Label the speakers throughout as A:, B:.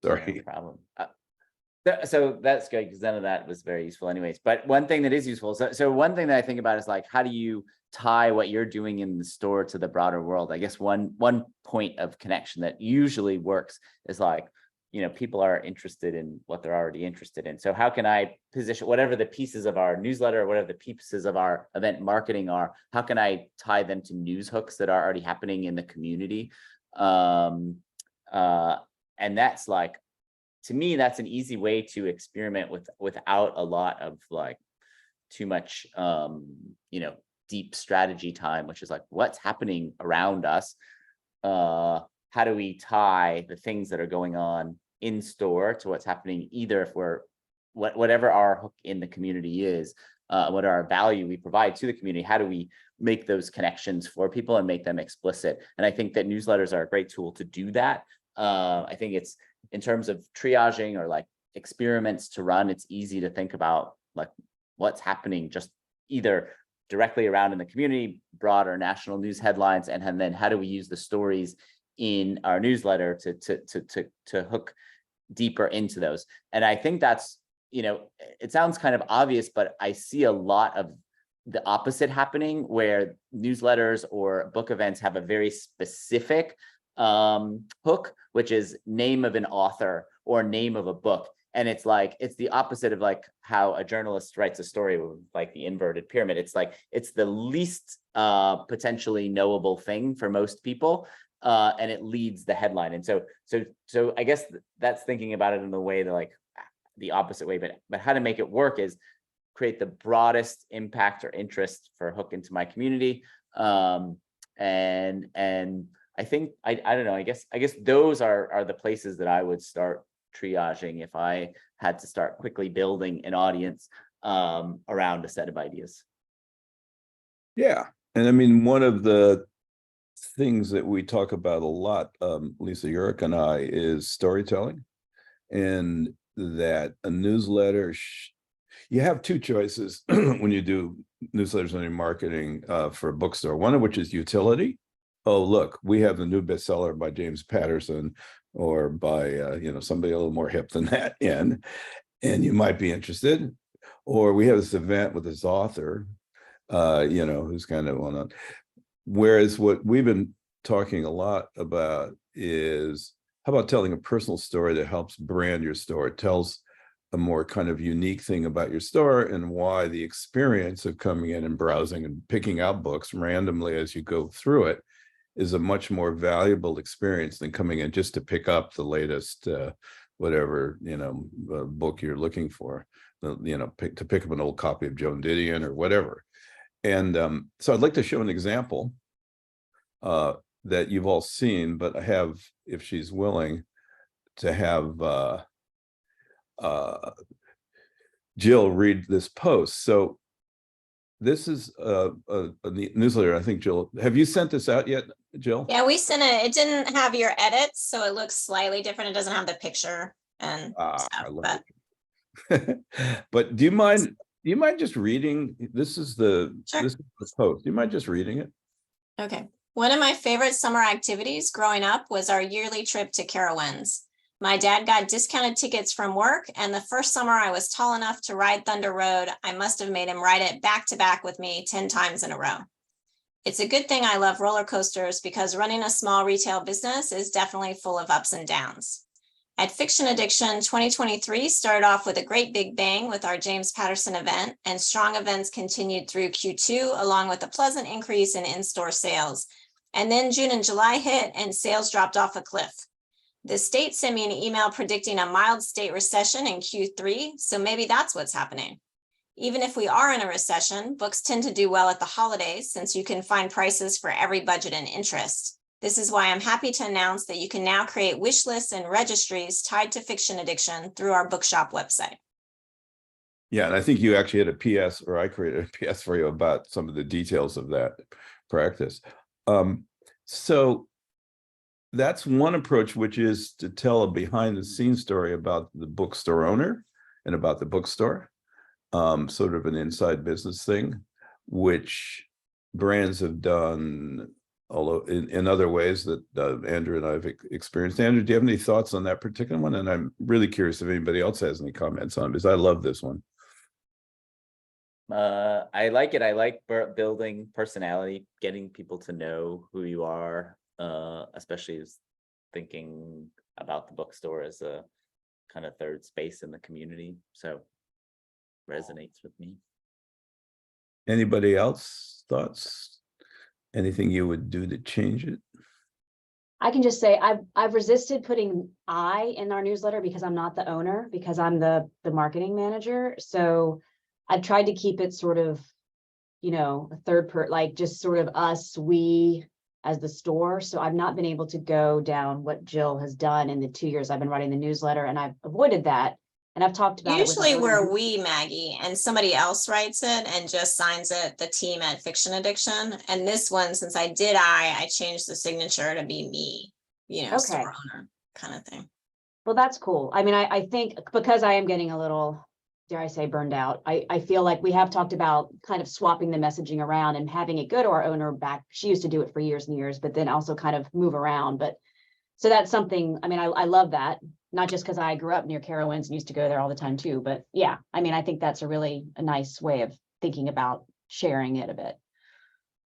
A: Sorry.
B: No problem. So that's good because none of that was very useful anyways. But one thing that is useful, so one thing that I think about is like, how do you tie what you're doing in the store to the broader world? I guess one point of connection that usually works is like, people are interested in what they're already interested in. So how can I position whatever the pieces of our newsletter, or whatever the pieces of our event marketing are, how can I tie them to news hooks that are already happening in the community? And that's like, to me, that's an easy way to experiment without a lot of like too much, deep strategy time, which is like, what's happening around us? How do we tie the things that are going on in store to what's happening, either if we're whatever our hook in the community is, what our value we provide to the community, how do we make those connections for people and make them explicit? And I think that newsletters are a great tool to do that. I think it's, in terms of triaging or like experiments to run, it's easy to think about like what's happening just either directly around in the community, broader national news headlines, and then how do we use the stories in our newsletter to hook deeper into those. And I think that's, it sounds kind of obvious, but I see a lot of the opposite happening, where newsletters or book events have a very specific hook, which is name of an author or name of a book. And it's like, it's the opposite of like how a journalist writes a story with like the inverted pyramid. It's like, it's the least potentially knowable thing for most people. And it leads the headline. And so I guess that's thinking about it in the way that like the opposite way, but how to make it work is create the broadest impact or interest for hook into my community. And I think, I don't know, I guess those are the places that I would start triaging if I had to start quickly building an audience around a set of ideas.
A: Yeah. And I mean, one of the things that we talk about a lot, Lisa Urich and I, is storytelling. And that a newsletter, you have two choices when you do newsletters and marketing for a bookstore, one of which is utility. Oh, look, we have the new bestseller by James Patterson, or by somebody a little more hip than that, and you might be interested. Or we have this event with this author, who's kind of well-known. Whereas what we've been talking a lot about is, how about telling a personal story that helps brand your store? It tells a more kind of unique thing about your store and why the experience of coming in and browsing and picking out books randomly as you go through it is a much more valuable experience than coming in just to pick up the latest whatever book you're looking for, pick up an old copy of Joan Didion or whatever. And so I'd like to show an example that you've all seen, but I have, if she's willing, to have Jill read this post. So this is a newsletter. I think, Jill, have you sent this out yet, Jill?
C: Yeah, we sent it. It didn't have your edits, so it looks slightly different. It doesn't have the picture and stuff.
A: I love it. But do you mind just reading? This is the post. Do you mind just reading it?
C: Okay. One of my favorite summer activities growing up was our yearly trip to Carowinds. My dad got discounted tickets from work, and the first summer I was tall enough to ride Thunder Road, I must have made him ride it back to back with me 10 times in a row. It's a good thing I love roller coasters, because running a small retail business is definitely full of ups and downs. At Fiction Addiction, 2023 started off with a great big bang with our James Patterson event, and strong events continued through Q2, along with a pleasant increase in in-store sales. And then June and July hit and sales dropped off a cliff. The state sent me an email predicting a mild state recession in Q3, so maybe that's what's happening. Even if we are in a recession, books tend to do well at the holidays, since you can find prices for every budget and interest. This is why I'm happy to announce that you can now create wish lists and registries tied to Fiction Addiction through our bookshop website.
A: Yeah, and I think you actually had a PS, or I created a PS for you about some of the details of that practice. So that's one approach, which is to tell a behind the scenes story about the bookstore owner and about the bookstore, sort of an inside business thing, which brands have done although in other ways that Andrew and I have experienced. Andrew, do you have any thoughts on that particular one? And I'm really curious if anybody else has any comments on it, because I love this one.
B: I like it. I like building personality, getting people to know who you are, especially as thinking about the bookstore as a kind of third space in the community. So resonates with me.
A: Anybody else thoughts? Anything you would do to change it?
D: I can just say I've resisted putting I in our newsletter because I'm not the owner, because I'm the marketing manager. So I've tried to keep it sort of, you know, a third like just sort of us, we as the store. So I've not been able to go down what Jill has done in the 2 years I've been writing the newsletter, and I've avoided that. And I've talked about
C: Usually
D: it with
C: we're we, Maggie, and somebody else writes it and just signs it, the team at Fiction Addiction. And this one, since I did I changed the signature to be me, you know,
D: Okay.
C: store owner kind of thing.
D: Well, that's cool. I mean, I think because I am getting a little, dare I say, burned out, I feel like we have talked about kind of swapping the messaging around and having it go to our owner back. She used to do it for years and years, but then also kind of move around. But so that's something, I mean, I love that, not just because I grew up near Carowinds and used to go there all the time too, but yeah, I mean, I think that's a nice way of thinking about sharing it a bit.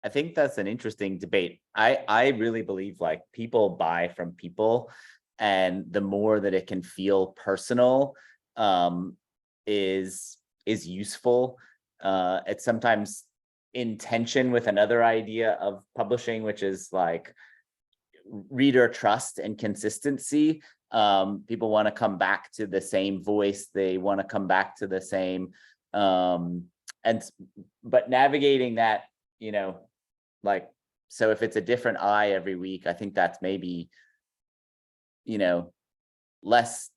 B: I think that's an interesting debate. I really believe like people buy from people, and the more that it can feel personal is useful. It's sometimes in tension with another idea of publishing, which is like reader trust and consistency. People want to come back to the same voice. They want to come back to the same, but navigating that, you know, like, so if it's a different I every week, I think that's maybe, you know, less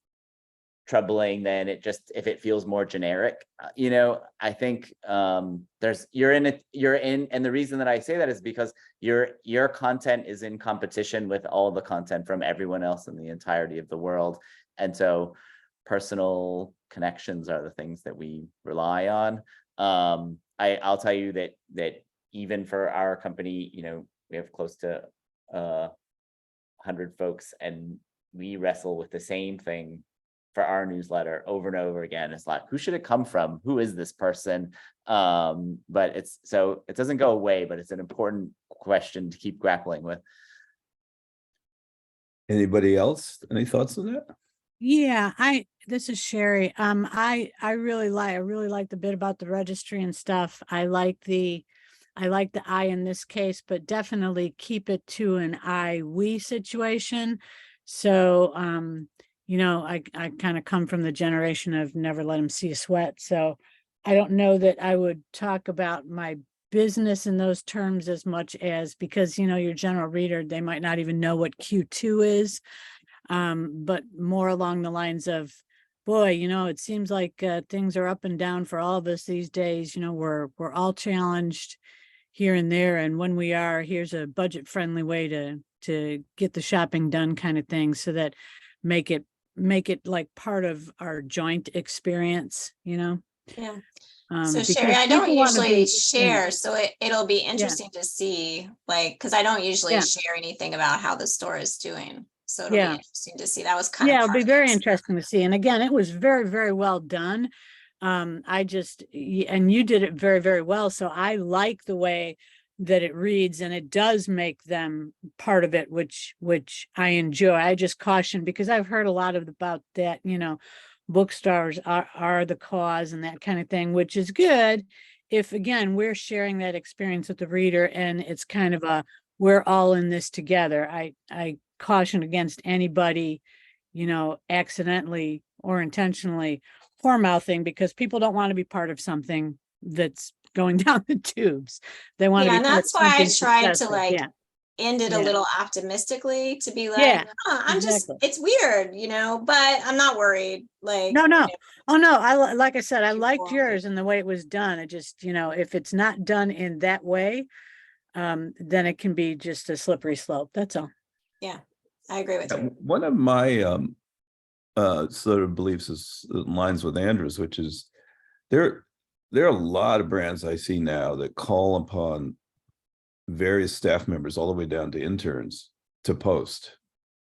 B: troubling than it just if it feels more generic. You know, I think you're in, and the reason that I say that is because your content is in competition with all the content from everyone else in the entirety of the world. And so personal connections are the things that we rely on. I'll tell you that even for our company, you know, we have close to 100 folks, and we wrestle with the same thing for our newsletter over and over again. It's like, who should it come from? Who is this person? But it doesn't go away, but it's an important question to keep grappling with.
A: Anybody else? Any thoughts on that?
E: Yeah, this is Sherry. I really like the bit about the registry and stuff. I like the I in this case, but definitely keep it to an we situation. So you know, I kind of come from the generation of never let them see you sweat. So I don't know that I would talk about my business in those terms as much as, because, you know, your general reader, they might not even know what Q2 is, but more along the lines of, boy, you know, it seems like things are up and down for all of us these days. You know, we're all challenged here and there. And when we are, here's a budget friendly way to get the shopping done kind of thing, so that make it like part of our joint experience, you know?
C: Yeah. So
E: because
C: Sherry, I don't
E: people wanna
C: usually
E: be-
C: share, so it'll be interesting to see, like, because I don't usually
E: Yeah.
C: share anything about how the store is doing. So it'll
E: Yeah.
C: be interesting to see. That was kind of.
E: Yeah, it'll
C: part
E: be
C: of the
E: very
C: experiment.
E: interesting to see. And again, it was very, very well done. And you did it very, very well. So I like the way that it reads, and it does make them part of it, which I enjoy. I just caution, because I've heard a lot about that, you know, bookstores are the cause and that kind of thing, which is good if, again, we're sharing that experience with the reader, and it's kind of we're all in this together. I caution against anybody, you know, accidentally or intentionally whore-mouthing, because people don't want to be part of something that's going down the tubes. They want to
C: Yeah,
E: be
C: and
E: part of
C: that's why I
E: something
C: tried to
E: successful.
C: like
E: Yeah.
C: end it a
E: Yeah.
C: little optimistically, to be like,
E: Yeah,
C: I'm just,
E: exactly.
C: it's weird, you know, but I'm not worried. Like,
E: No.
C: you know,
E: Oh, no. Like I said, I
C: Keep
E: liked
C: going.
E: yours and the way it was done. It just, you know, if it's not done in that way, then it can be just a slippery slope. That's all.
C: I agree with you.
A: One of my sort of beliefs is lines with Andrews, which is there are a lot of brands I see now that call upon various staff members, all the way down to interns, to post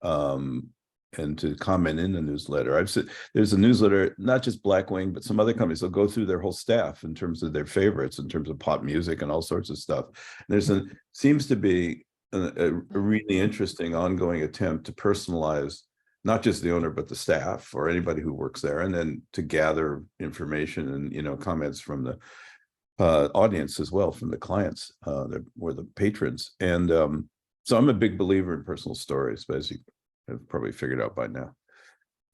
A: and to comment in the newsletter. I've said there's a newsletter, not just Blackwing, but some other companies. They'll go through their whole staff in terms of their favorites, in terms of pop music and all sorts of stuff. Seems to be a really interesting ongoing attempt to personalize not just the owner, but the staff or anybody who works there, and then to gather information and, you know, comments from the audience as well, from the clients or the patrons. And so I'm a big believer in personal stories, but as you have probably figured out by now.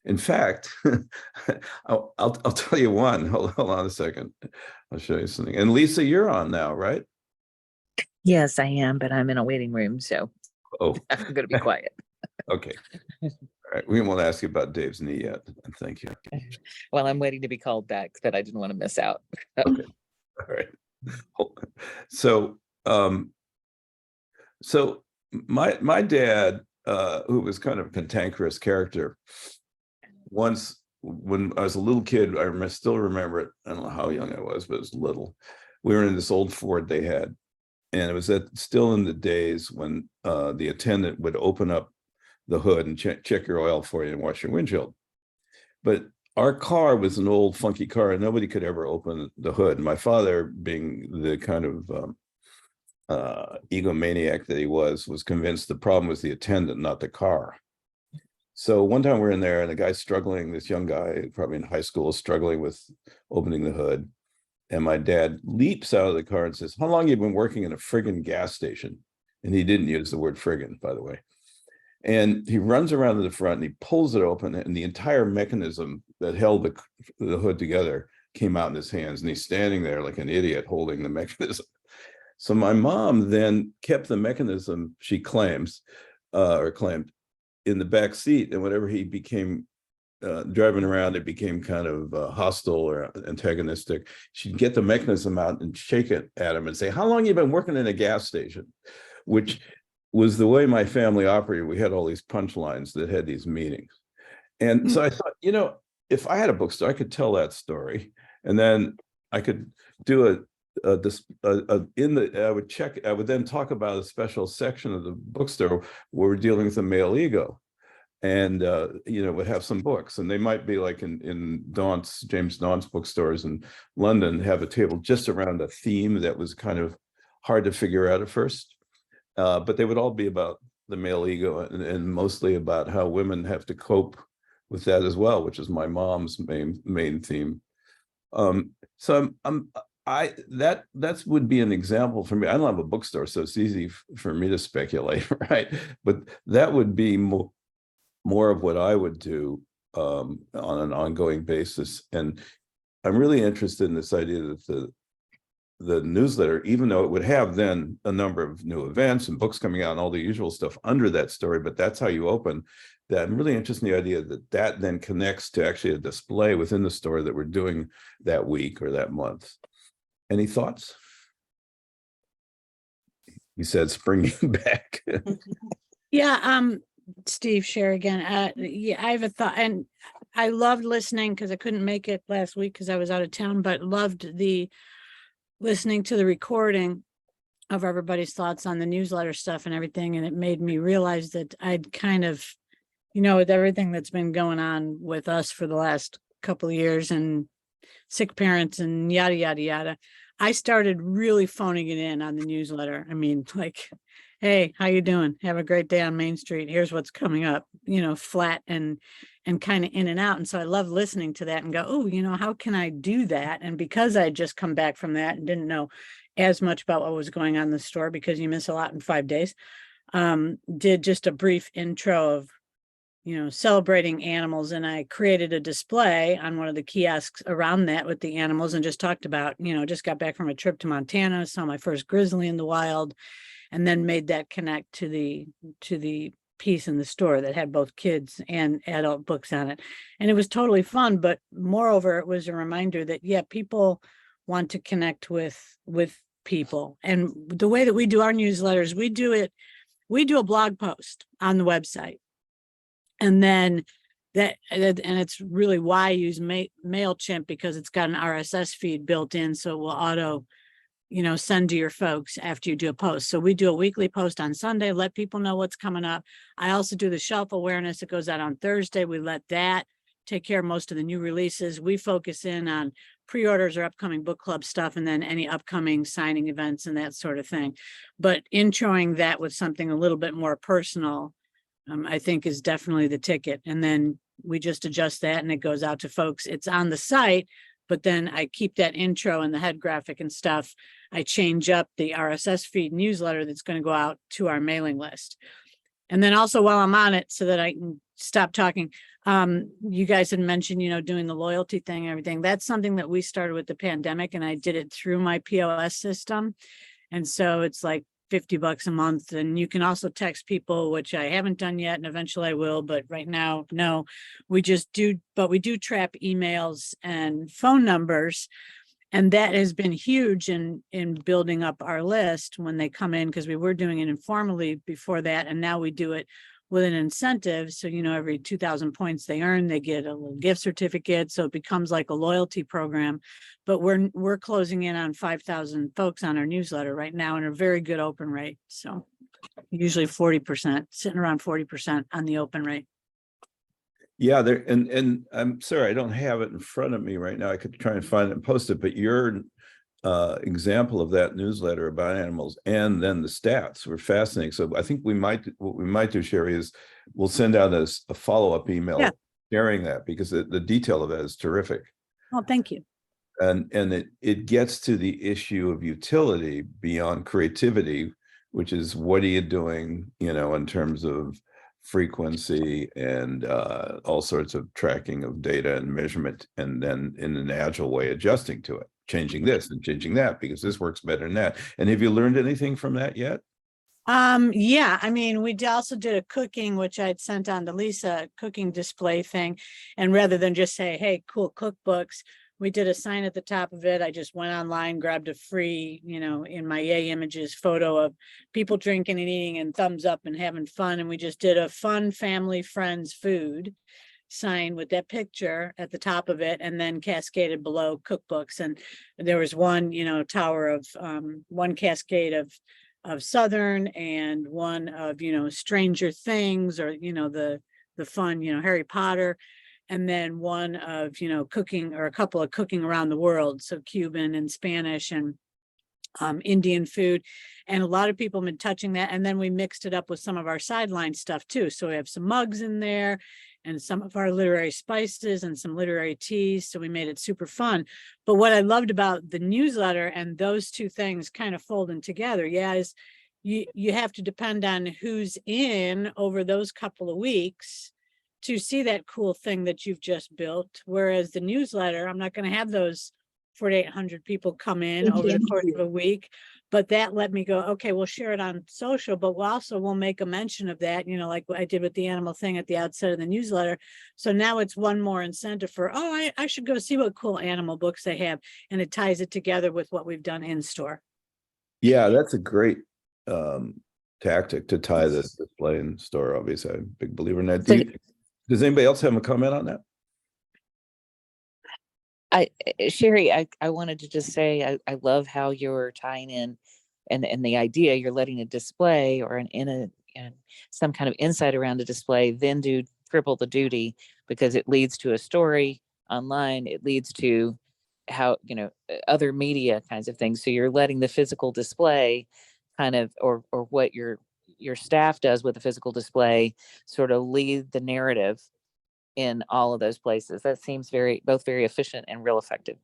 A: In fact, I'll tell you one. Hold on a second. I'll show you something. And Lisa, you're on now, right?
F: Yes, I am, but I'm in a waiting room, so
A: Oh,
F: I'm going to be quiet.
A: okay. All right. We won't ask you about Dave's knee yet. Thank you.
F: Well, I'm waiting to be called back, but I didn't want to miss out.
A: Okay. All right. So, so my dad, who was kind of a cantankerous character, once when I was a little kid, I still remember it. I don't know how young I was, but it was little. We were in this old Ford they had, and it was still in the days when the attendant would open up the hood and check your oil for you and wash your windshield. But our car was an old funky car and nobody could ever open the hood. My father, being the kind of egomaniac that he was convinced the problem was the attendant, not the car. So one time we're in there and the guy's struggling, this young guy, probably in high school, struggling with opening the hood. And my dad leaps out of the car and says, "How long have you been working in a friggin' gas station?" And he didn't use the word friggin', by the way. And he runs around to the front and he pulls it open, and the entire mechanism that held the hood together came out in his hands, and he's standing there like an idiot holding the mechanism. So my mom then kept the mechanism, she claims, or claimed, in the back seat, and whenever he became driving around, it became kind of hostile or antagonistic, she'd get the mechanism out and shake it at him and say, "How long have you been working in a gas station?" Which was the way my family operated. We had all these punchlines that had these meanings. And so I thought, you know, if I had a bookstore, I could tell that story. And then I could do I would then talk about a special section of the bookstore where we're dealing with the male ego. And, you know, would have some books, and they might be like in James Daunt's bookstores in London, have a table just around a theme that was kind of hard to figure out at first. But they would all be about the male ego and mostly about how women have to cope with that as well, which is my mom's main theme. So that would be an example for me. I don't have a bookstore, so it's easy for me to speculate, right? But that would be more of what I would do on an ongoing basis. And I'm really interested in this idea that the newsletter, even though it would have then a number of new events and books coming out and all the usual stuff under that story, but that's how you open that. I'm really interested in the idea that then connects to actually a display within the store that we're doing that week or that month. Any thoughts? He said, springing back.
E: Yeah, Steve, share again. Yeah, I have a thought, and I loved listening because I couldn't make it last week because I was out of town, but loved listening to the recording of everybody's thoughts on the newsletter stuff and everything. And it made me realize that I'd kind of, you know, with everything that's been going on with us for the last couple of years and sick parents and yada, yada, yada, I started really phoning it in on the newsletter. I mean, like, hey, how you doing? Have a great day on Main Street. Here's what's coming up, you know, flat and kind of in and out. And so I love listening to that and go, oh, you know, how can I do that? And because I had just come back from that and didn't know as much about what was going on in the store, because you miss a lot in 5 days, did just a brief intro of, you know, celebrating animals. And I created a display on one of the kiosks around that with the animals and just talked about, you know, just got back from a trip to Montana, saw my first grizzly in the wild, and then made that connect to the piece in the store that had both kids and adult books on it. And it was totally fun, but moreover, it was a reminder that, yeah, people want to connect with people. And the way that we do our newsletters, we do a blog post on the website. And then and it's really why I use MailChimp, because it's got an RSS feed built in. So it will auto send to your folks after you do a post. So we do a weekly post on Sunday, let people know what's coming up. I also do the shelf awareness. It goes out on Thursday. We let that take care of most of the new releases. We focus in on pre-orders or upcoming book club stuff, and then any upcoming signing events and that sort of thing. But introing that with something a little bit more personal, I think is definitely the ticket. And then we just adjust that and it goes out to folks. It's on the site, but then I keep that intro and the head graphic and stuff. I change up the RSS feed newsletter that's going to go out to our mailing list. And then also while I'm on it, so that I can stop talking, you guys had mentioned, doing the loyalty thing and everything. That's something that we started with the pandemic, and I did it through my POS system. And so it's like $50 a month. And you can also text people, which I haven't done yet, and eventually I will, but right now, no, we do trap emails and phone numbers. And that has been huge in building up our list when they come in, because we were doing it informally before that. And now we do it with an incentive. So, every 2,000 points they earn, they get a little gift certificate. So it becomes like a loyalty program. But we're closing in on 5,000 folks on our newsletter right now, and a very good open rate. So usually 40%, sitting around 40% on the open rate.
A: Yeah, there, and I'm sorry, I don't have it in front of me right now. I could try and find it and post it, but your example of that newsletter about animals and then the stats were fascinating. So I think what we might do, Sherry, is we'll send out a follow-up email sharing that, because the detail of that is terrific.
E: Oh, thank you.
A: And it gets to the issue of utility beyond creativity, which is what are you doing, in terms of frequency and all sorts of tracking of data and measurement, and then in an agile way adjusting to it, changing this and changing that because this works better than that. And have you learned anything from that yet?
E: Yeah, I mean, we also did a cooking, which I'd sent on to Lisa, cooking display thing. And rather than just say, hey, cool cookbooks, we did a sign at the top of it. I just went online, grabbed a free, in my Yay Images photo of people drinking and eating and thumbs up and having fun. And we just did a fun family, friends, food sign with that picture at the top of it, and then cascaded below cookbooks. And there was one, tower of one cascade of Southern, and one of, Stranger Things, or, the fun, Harry Potter. And then one of, cooking, or a couple of cooking around the world. So Cuban and Spanish and Indian food. And a lot of people have been touching that. And then we mixed it up with some of our sideline stuff too. So we have some mugs in there and some of our literary spices and some literary teas. So we made it super fun. But what I loved about the newsletter and those two things kind of folding together, is you have to depend on who's in over those couple of weeks to see that cool thing that you've just built. Whereas the newsletter, I'm not going to have those 4,800 people come in over the course of a week, but that let me go, okay, we'll share it on social, but we'll make a mention of that, like what I did with the animal thing at the outset of the newsletter. So now it's one more incentive for, I should go see what cool animal books they have. And it ties it together with what we've done in store.
A: Yeah, that's a great tactic to tie this display in store. Obviously, I'm a big believer in that. Does anybody else have a comment on that?
F: Sherry, I wanted to just say I love how you're tying in and the idea you're letting a display or some kind of insight around a display then do triple the duty, because it leads to a story online. It leads to how, other media kinds of things. So you're letting the physical display kind of, or what your staff does with the physical display sort of lead the narrative in all of those places. That seems both very efficient and real effective.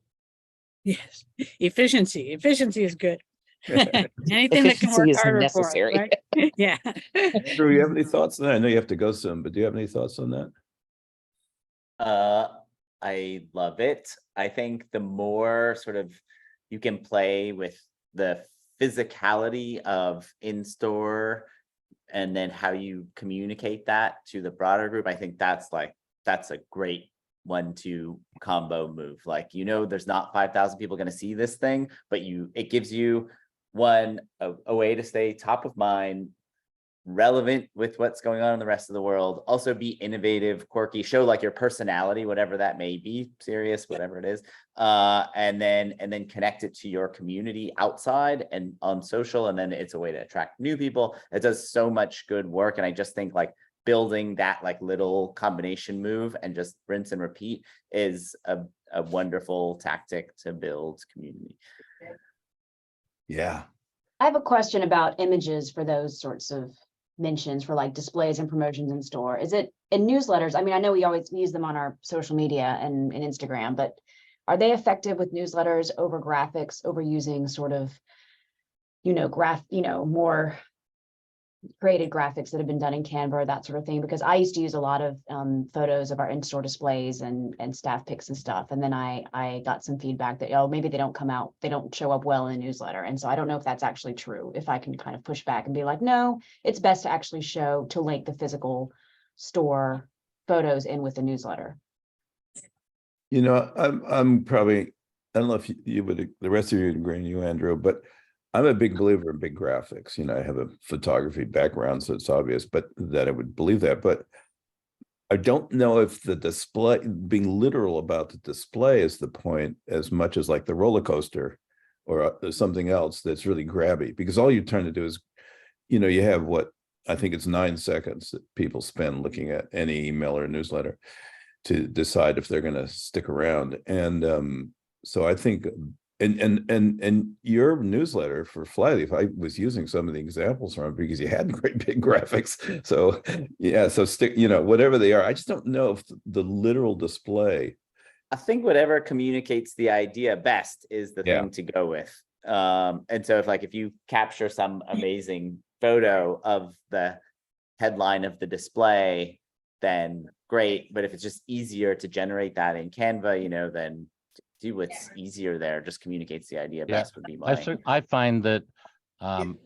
E: Yes, efficiency is good. Anything that can work
F: Efficiency is
E: harder
F: necessary.
E: for us, right? Yeah.
A: Andrew, you have any thoughts on that? I know you have to go soon, but do you have any thoughts on that?
B: I love it. I think the more sort of you can play with the physicality of in-store and then how you communicate that to the broader group, I think that's a great 1-2 combo move. Like, there's not 5,000 people going to see this thing, but it gives you a way to stay top of mind relevant with what's going on in the rest of the world, also be innovative, quirky, show like your personality, whatever that may be, serious, whatever it is, and then connect it to your community outside and on social, and then it's a way to attract new people. It does so much good work, and I just think like building that like little combination move and just rinse and repeat is a wonderful tactic to build community.
A: Yeah.
D: I have a question about images for those sorts of mentions for like displays and promotions in store. Is it in newsletters? I mean, I know we always use them on our social media and Instagram, but are they effective with newsletters over graphics, over using sort of, more created graphics that have been done in Canva, that sort of thing? Because I used to use a lot of photos of our in-store displays and staff pics and stuff. And then I got some feedback that, oh, maybe they don't show up well in a newsletter. And so I don't know if that's actually true, if I can kind of push back and be like, no, it's best to actually link the physical store photos in with the newsletter.
A: I'm probably, I don't know if you would, the rest of you would agree, you, Andrew, but I'm a big believer in big graphics. I have a photography background, so it's obvious, but that I would believe that. But I don't know if the display, being literal about the display is the point, as much as like the roller coaster or something else that's really grabby, because all you're trying to do is, you have what I think it's 9 seconds that people spend looking at any email or newsletter to decide if they're going to stick around. And so I think, and your newsletter for Flyleaf, I was using some of the examples from it because you had great big graphics. So yeah, so stick, whatever they are. I just don't know if the literal display.
B: I think whatever communicates the idea best is the thing to go with. And so if you capture some amazing photo of the headline of the display, then great. But if it's just easier to generate that in Canva, then do what's easier there. Just communicates the idea best would be my.
G: I find that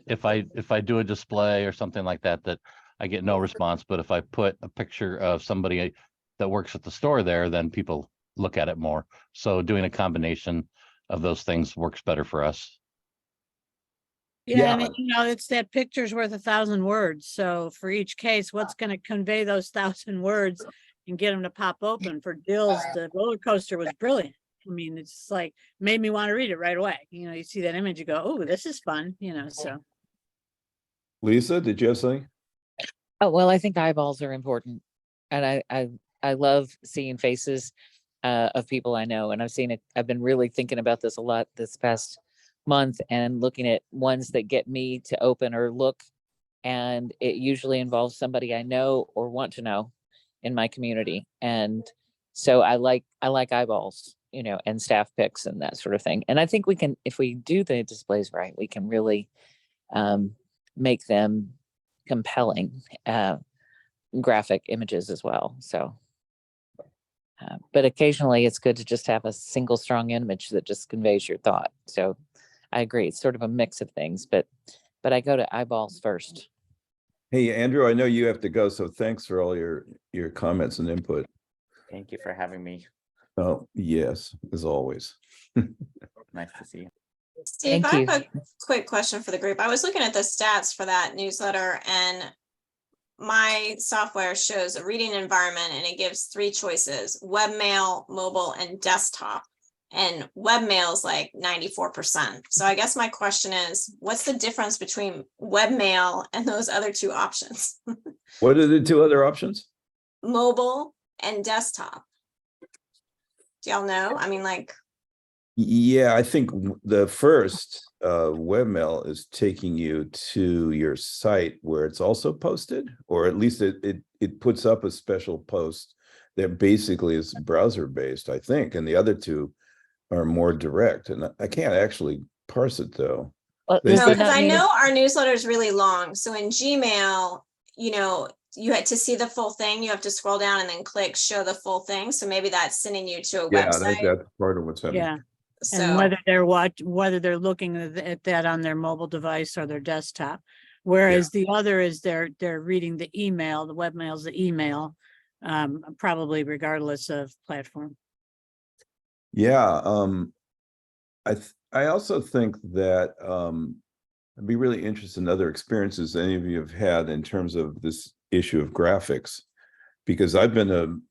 G: if I do a display or something like that, that I get no response. But if I put a picture of somebody that works at the store there, then people look at it more. So doing a combination of those things works better for us.
E: Yeah, I mean, it's that picture's worth 1,000 words. So for each case, what's going to convey those 1,000 words and get them to pop open? For Dills, the roller coaster was brilliant. I mean, it's like made me want to read it right away. You see that image, you go, oh, this is fun, so.
A: Lisa, did you have something?
F: Oh, well, I think eyeballs are important. And I love seeing faces of people I know. And I've been really thinking about this a lot this past month and looking at ones that get me to open or look. And it usually involves somebody I know or want to know in my community. And so I like eyeballs, and staff pics and that sort of thing. And I think we can, if we do the displays right, we can really make them compelling graphic images as well. So, but occasionally it's good to just have a single strong image that just conveys your thought. So I agree. It's sort of a mix of things, but I go to eyeballs first.
A: Hey, Andrew, I know you have to go, so thanks for all your comments and input.
B: Thank you for having me.
A: Oh, yes, as always.
B: Nice to see you.
C: Steve,
F: Thank
C: I have a quick question for the group. I was looking at the stats for that newsletter, and my software shows a reading environment, and it gives 3 choices: webmail, mobile, and desktop. And webmail is like 94%. So I guess my question is, what's the difference between webmail and those other 2 options?
A: What are the 2 other options?
C: Mobile and desktop. Do y'all know? I mean, like.
A: Yeah, I think the first webmail is taking you to your site where it's also posted, or at least it puts up a special post that basically is browser based, I think, and the other 2 are more direct. And I can't actually parse it though.
F: Well,
A: They
C: No,
A: say-
C: because I know our newsletter is really long. So in Gmail, you had to see the full thing. You have to scroll down and then click show the full thing. So maybe that's sending you to a
A: Yeah, I think
C: website.
A: that's part of what's happening.
E: Yeah, and
C: So
E: whether they're looking at that on their mobile device or their desktop. Whereas the other is they're reading the email, the webmail's the email, probably regardless of platform.
A: Yeah, I also think that I'd be really interested in other experiences any of you have had in terms of this issue of graphics. Because I've been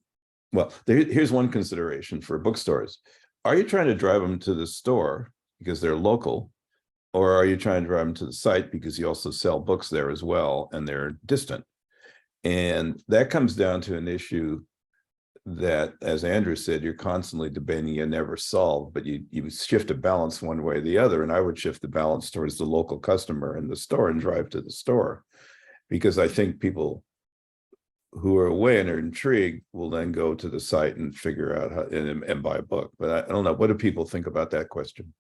A: well, here's one consideration for bookstores. Are you trying to drive them to the store because they're local? Or are you trying to drive them to the site because you also sell books there as well and they're distant? And that comes down to an issue that, as Andrew said, you're constantly debating and never solve, but you shift a balance one way or the other. And I would shift the balance towards the local customer in the store and drive to the store. Because I think people who are away and are intrigued will then go to the site and figure out how and buy a book. But I don't know, what do people think about that question?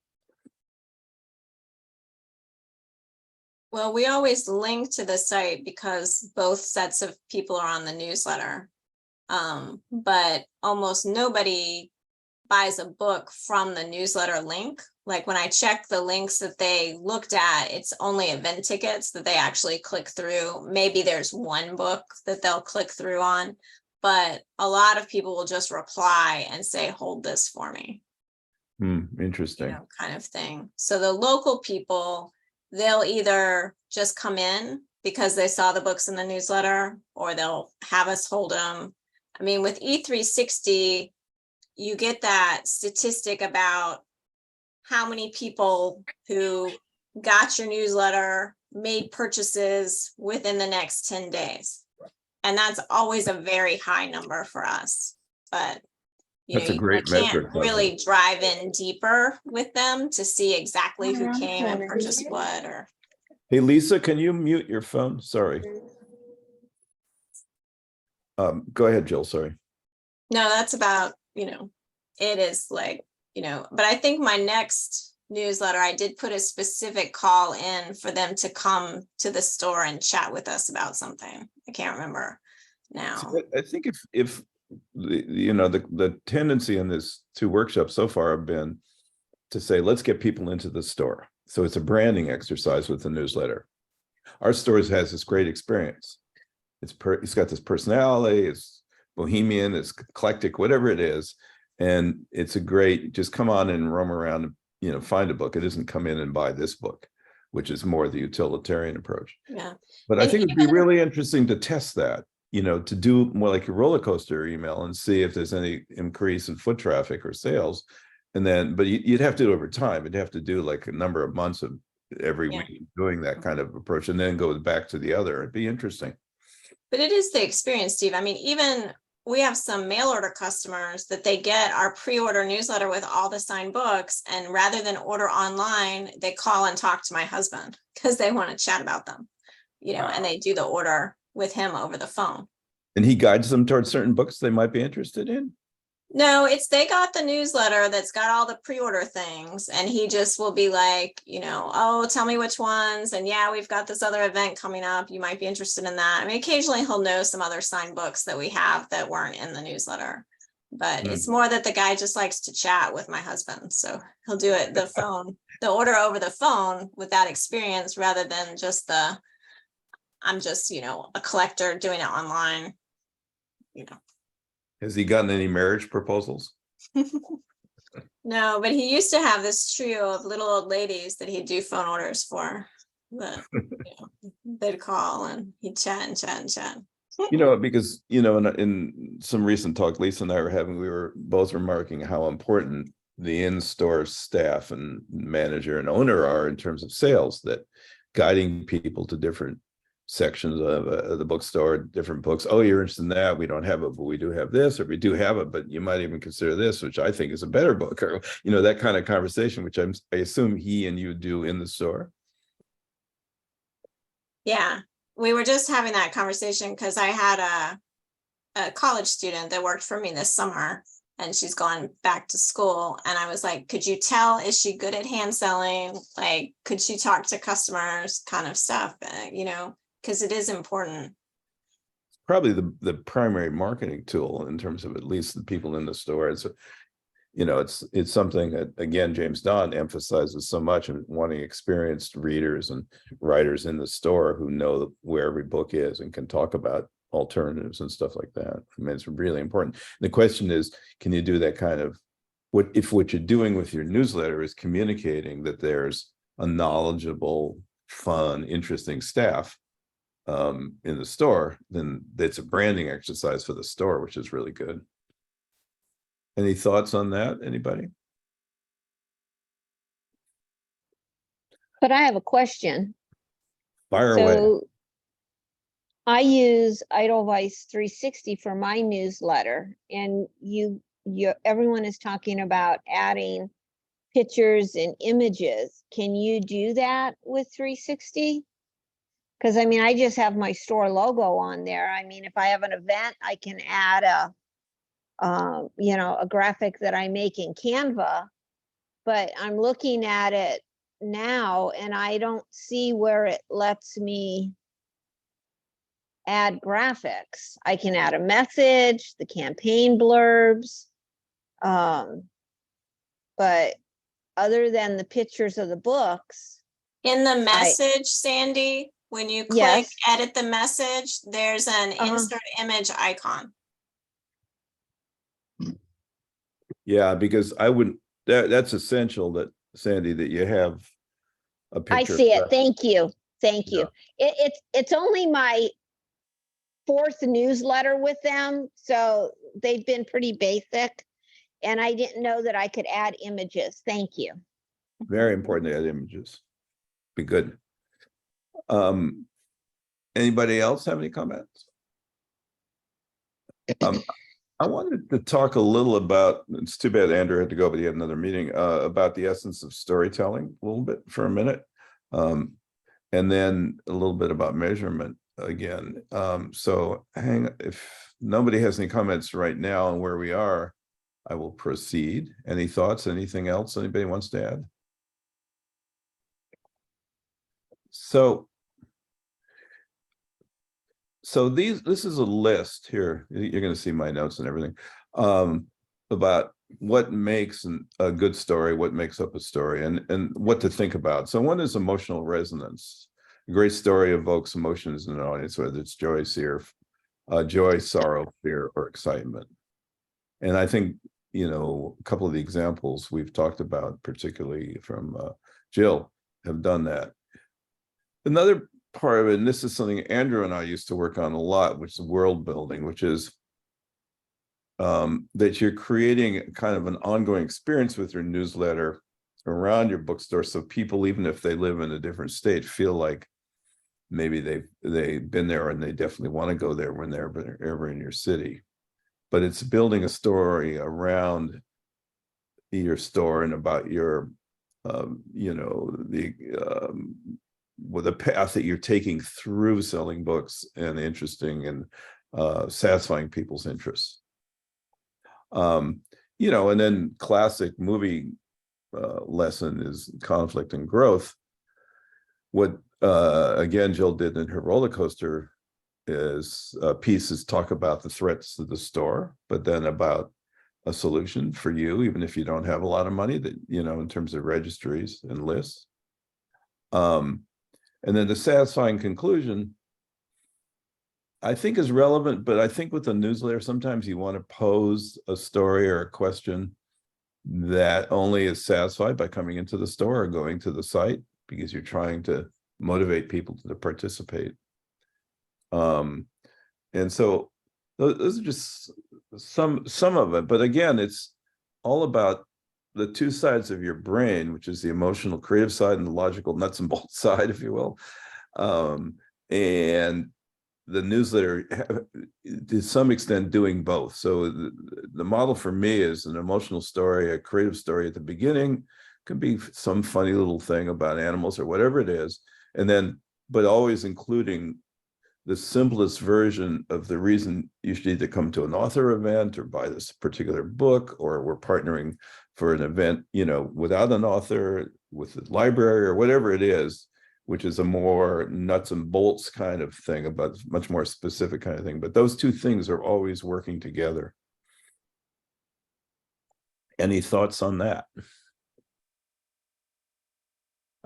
C: Well, we always link to the site because both sets of people are on the newsletter. But almost nobody buys a book from the newsletter link. Like when I check the links that they looked at, it's only event tickets that they actually click through. Maybe there's one book that they'll click through on, but a lot of people will just reply and say, hold this for me.
A: Interesting.
C: Kind of thing. So the local people, they'll either just come in because they saw the books in the newsletter, or they'll have us hold them. I mean, with E360, you get that statistic about how many people who got your newsletter made purchases within the next 10 days. And that's always a very high number for us. But
A: That's a great
C: you can't
A: metric, though.
C: really drive in deeper with them to see exactly who came and purchased what. Or
A: Hey, Lisa, can you mute your phone? Sorry. Go ahead, Jill, sorry.
C: no, that's about, it is like, but I think my next newsletter, I did put a specific call in for them to come to the store and chat with us about something. I can't remember now.
A: I think if the tendency in this 2 workshops so far have been to say, let's get people into the store. So it's a branding exercise with the newsletter. Our stores has this great experience. It's got this personality, it's bohemian, it's eclectic, whatever it is. And it's a great, just come on and roam around and, find a book. It isn't come in and buy this book, which is more the utilitarian approach.
C: Yeah.
A: But I
C: And
A: think it'd be really interesting to test that, to do more like a roller coaster email and see if there's any increase in foot traffic or sales. And then, but you'd have to do it over time. You'd have to do like a number of months of every week doing that kind of approach and then go back to the other. It'd be interesting.
C: But it is the experience, Steve. I mean, even we have some mail order customers that they get our pre-order newsletter with all the signed books. And rather than order online, they call and talk to my husband because they want to chat about them, and they do the order with him over the phone.
A: And he guides them towards certain books they might be interested in?
C: No, they got the newsletter that's got all the pre-order things, and he just will be like, oh, tell me which ones. And yeah, we've got this other event coming up. You might be interested in that. I mean, occasionally he'll know some other signed books that we have that weren't in the newsletter, but it's more that the guy just likes to chat with my husband. So he'll do it the order over the phone with that experience rather than just I'm just, a collector doing it online,
A: Has he gotten any marriage proposals?
C: No, but he used to have this trio of little old ladies that he'd do phone orders for. That they'd call and he'd chat and chat and chat.
A: Because in some recent talk Lisa and I were having, we were both remarking how important the in-store staff and manager and owner are in terms of sales, that guiding people to different sections of the bookstore, different books. Oh, you're interested in that? We don't have it, but we do have this, or we do have it, but you might even consider this, which I think is a better book, or that kind of conversation, which I assume he and you do in the store.
C: Yeah, we were just having that conversation because I had a college student that worked for me this summer, and she's gone back to school. And I was like, could you tell, is she good at hand selling? Like, could she talk to customers kind of stuff, because it is important.
A: Probably the primary marketing tool in terms of at least the people in the store. It's something that, again, James Don emphasizes so much, and wanting experienced readers and writers in the store who know where every book is and can talk about alternatives and stuff like that. I mean, it's really important. The question is, can you do that kind of, if what you're doing with your newsletter is communicating that there's a knowledgeable fun, interesting staff in the store, then it's a branding exercise for the store, which is really good. Any thoughts on that, anybody?
H: But I have a question.
A: Fire away.
H: So I use Edelweiss 360 for my newsletter, and everyone is talking about adding pictures and images. Can you do that with 360? Because I mean, I just have my store logo on there. I mean, if I have an event, I can add a graphic that I make in Canva, but I'm looking at it now and I don't see where it lets me add graphics. I can add a message, the campaign blurbs. But other than the pictures of the books,
C: In the message, Sandy, when you click
H: Yes.
C: edit the message, there's an
H: Uh-huh.
C: insert image icon.
A: Yeah, because I wouldn't, that's essential that, Sandy, that you have a picture.
H: I
A: of
H: see it.
A: that.
H: Thank you. Thank
A: Yeah.
H: you. It's only my 4th newsletter with them, so they've been pretty basic. And I didn't know that I could add images. Thank you.
A: Very important to add images. Be good. Anybody else have any comments? I wanted to talk a little about, it's too bad Andrew had to go, but he had another meeting, about the essence of storytelling a little bit for a minute. And then a little bit about measurement again. So if nobody has any comments right now on where we are, I will proceed. Any thoughts, anything else anybody wants to add? So this is a list here. You're going to see my notes and everything about what makes a good story, what makes up a story, and what to think about. So one is emotional resonance. A great story evokes emotions in an audience, whether it's joy, sorrow, fear, or excitement. And I think, a couple of the examples we've talked about, particularly from Jill, have done that. Another part of it, and this is something Andrew and I used to work on a lot, which is world building, which is that you're creating kind of an ongoing experience with your newsletter around your bookstore, so people, even if they live in a different state, feel like maybe they've been there and they definitely want to go there when they're ever in your city. But it's building a story around your store and about your the path that you're taking through selling books, and interesting and satisfying people's interests. And then classic movie lesson is conflict and growth. What again Jill did in her roller coaster pieces talk about the threats to the store, but then about a solution for you, even if you don't have a lot of money, that in terms of registries and lists. And then the satisfying conclusion, I think, is relevant, but I think with the newsletter, sometimes you want to pose a story or a question that only is satisfied by coming into the store or going to the site, because you're trying to motivate people to participate. And so those are just some of it. But again, it's all about the two sides of your brain, which is the emotional creative side and the logical nuts and bolts side, if you will. And the newsletter, to some extent, doing both. So the model for me is an emotional story, a creative story at the beginning, could be some funny little thing about animals or whatever it is. And then, but always including the simplest version of the reason you should either come to an author event or buy this particular book, or we're partnering for an event, without an author, with the library or whatever it is, which is a more nuts and bolts kind of thing, about much more specific kind of thing. But those two things are always working together. Any thoughts on that?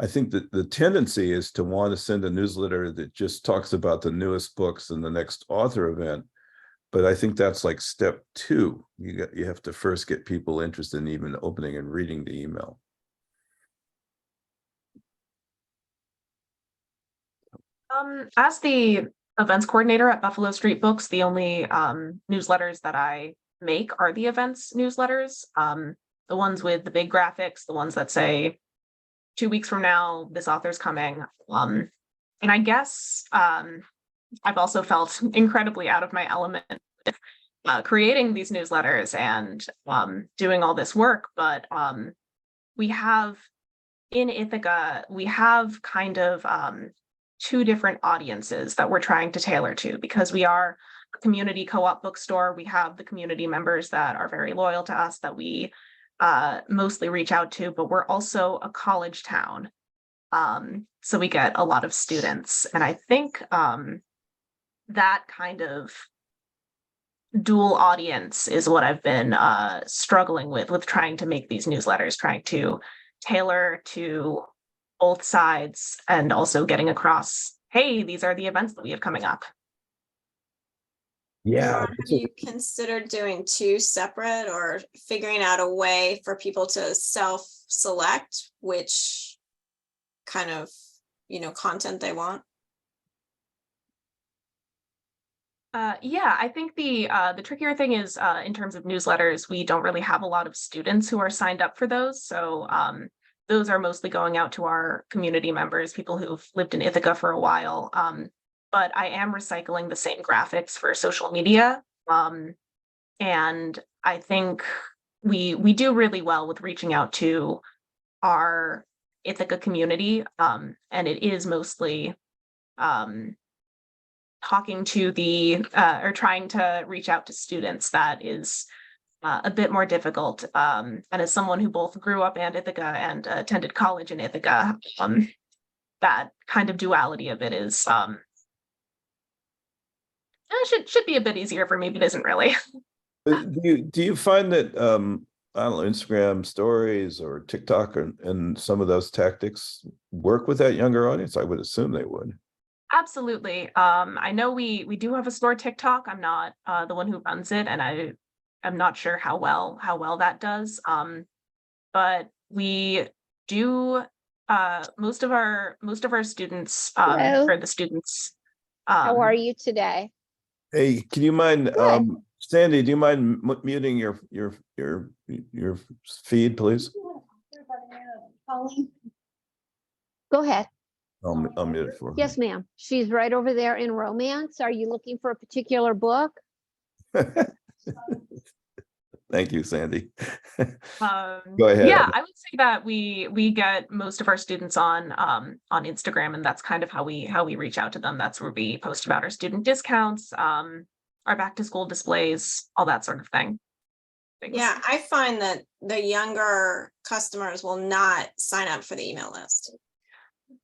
A: I think that the tendency is to want to send a newsletter that just talks about the newest books and the next author event. But I think that's like step 2. You have to first get people interested in even opening and reading the email.
I: As the events coordinator at Buffalo Street Books, the only newsletters that I make are the events newsletters. The ones with the big graphics, the ones that say 2 weeks from now, this author's coming. And I guess I've also felt incredibly out of my element with creating these newsletters and doing all this work. But we have in Ithaca, we have kind of two different audiences that we're trying to tailor to, because we are a community co-op bookstore. We have the community members that are very loyal to us that we mostly reach out to, but we're also a college town. So we get a lot of students. And I think that kind of dual audience is what I've been struggling with trying to make these newsletters, trying to tailor to both sides and also getting across, hey, these are the events that we have coming up.
A: Yeah.
C: Nora, have you considered doing two separate or figuring out a way for people to self-select which kind of, content they want?
I: Yeah, I think the trickier thing is in terms of newsletters, we don't really have a lot of students who are signed up for those. So those are mostly going out to our community members, people who've lived in Ithaca for a while. But I am recycling the same graphics for social media. And I think we do really well with reaching out to our Ithaca community. And it is mostly talking to or trying to reach out to students that is a bit more difficult. And as someone who both grew up in Ithaca and attended college in Ithaca, that kind of duality of it is should be a bit easier for me, but isn't really.
A: Do you find that I don't know, Instagram stories or TikTok and some of those tactics work with that younger audience? I would assume they would.
I: Absolutely. I know we do have a store TikTok. I'm not the one who runs it, and I'm not sure how well that does. But we do most of our students
H: Hello.
I: or the students.
H: How are you today?
A: Hey, can you mind,
H: Good.
A: Sandy, do you mind muting your feed, please?
H: Go ahead.
A: I'll mute it for her.
H: Yes, ma'am. She's right over there in romance. Are you looking for a particular book?
A: Thank you, Sandy. Go
I: Go
A: ahead.
I: Yeah, I would say that we get most of our students on Instagram, and that's kind of how we reach out to them. That's where we post about our student discounts, our back to school displays, all that sort of thing.
C: Yeah, I find that the younger customers will not sign up for the email list.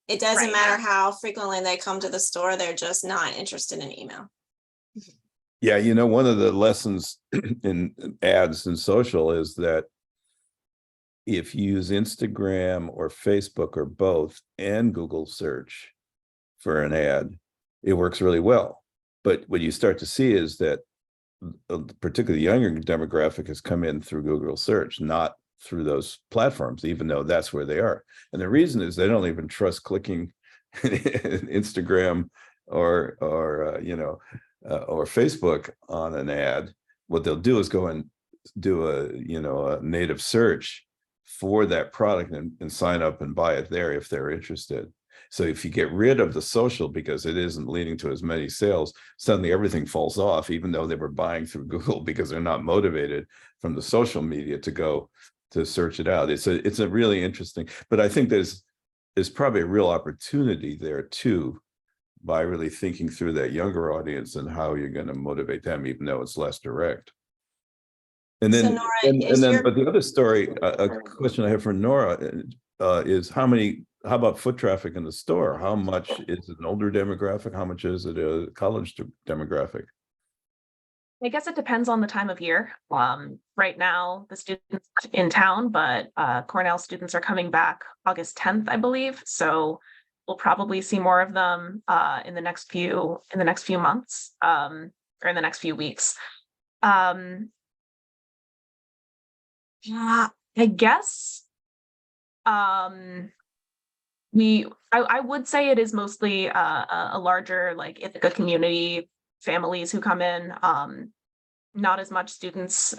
C: It doesn't
I: Right.
C: matter how frequently they come to the store, they're just not interested in email.
A: Yeah, one of the lessons in ads and social is that if you use Instagram or Facebook or both and Google search for an ad, it works really well. But what you start to see is that particularly the younger demographic has come in through Google search, not through those platforms, even though that's where they are. And the reason is they don't even trust clicking Instagram or Facebook on an ad. What they'll do is go and do a native search for that product and sign up and buy it there if they're interested. So if you get rid of the social because it isn't leading to as many sales, suddenly everything falls off, even though they were buying through Google, because they're not motivated from the social media to go to search it out. It's a really interesting, but I think there's probably a real opportunity there too, by really thinking through that younger audience and how you're going to motivate them, even though it's less direct. And then,
C: So Nora,
A: but the other story, a question I have for Nora is how about foot traffic in the store? How much is it an older demographic? How much is it a college demographic?
I: I guess it depends on the time of year. Right now, the students in town, but Cornell students are coming back August 10th, I believe. So we'll probably see more of them in the next few months or in the next few weeks. Yeah, I guess I would say it is mostly a larger like Ithaca community, families who come in, not as much students.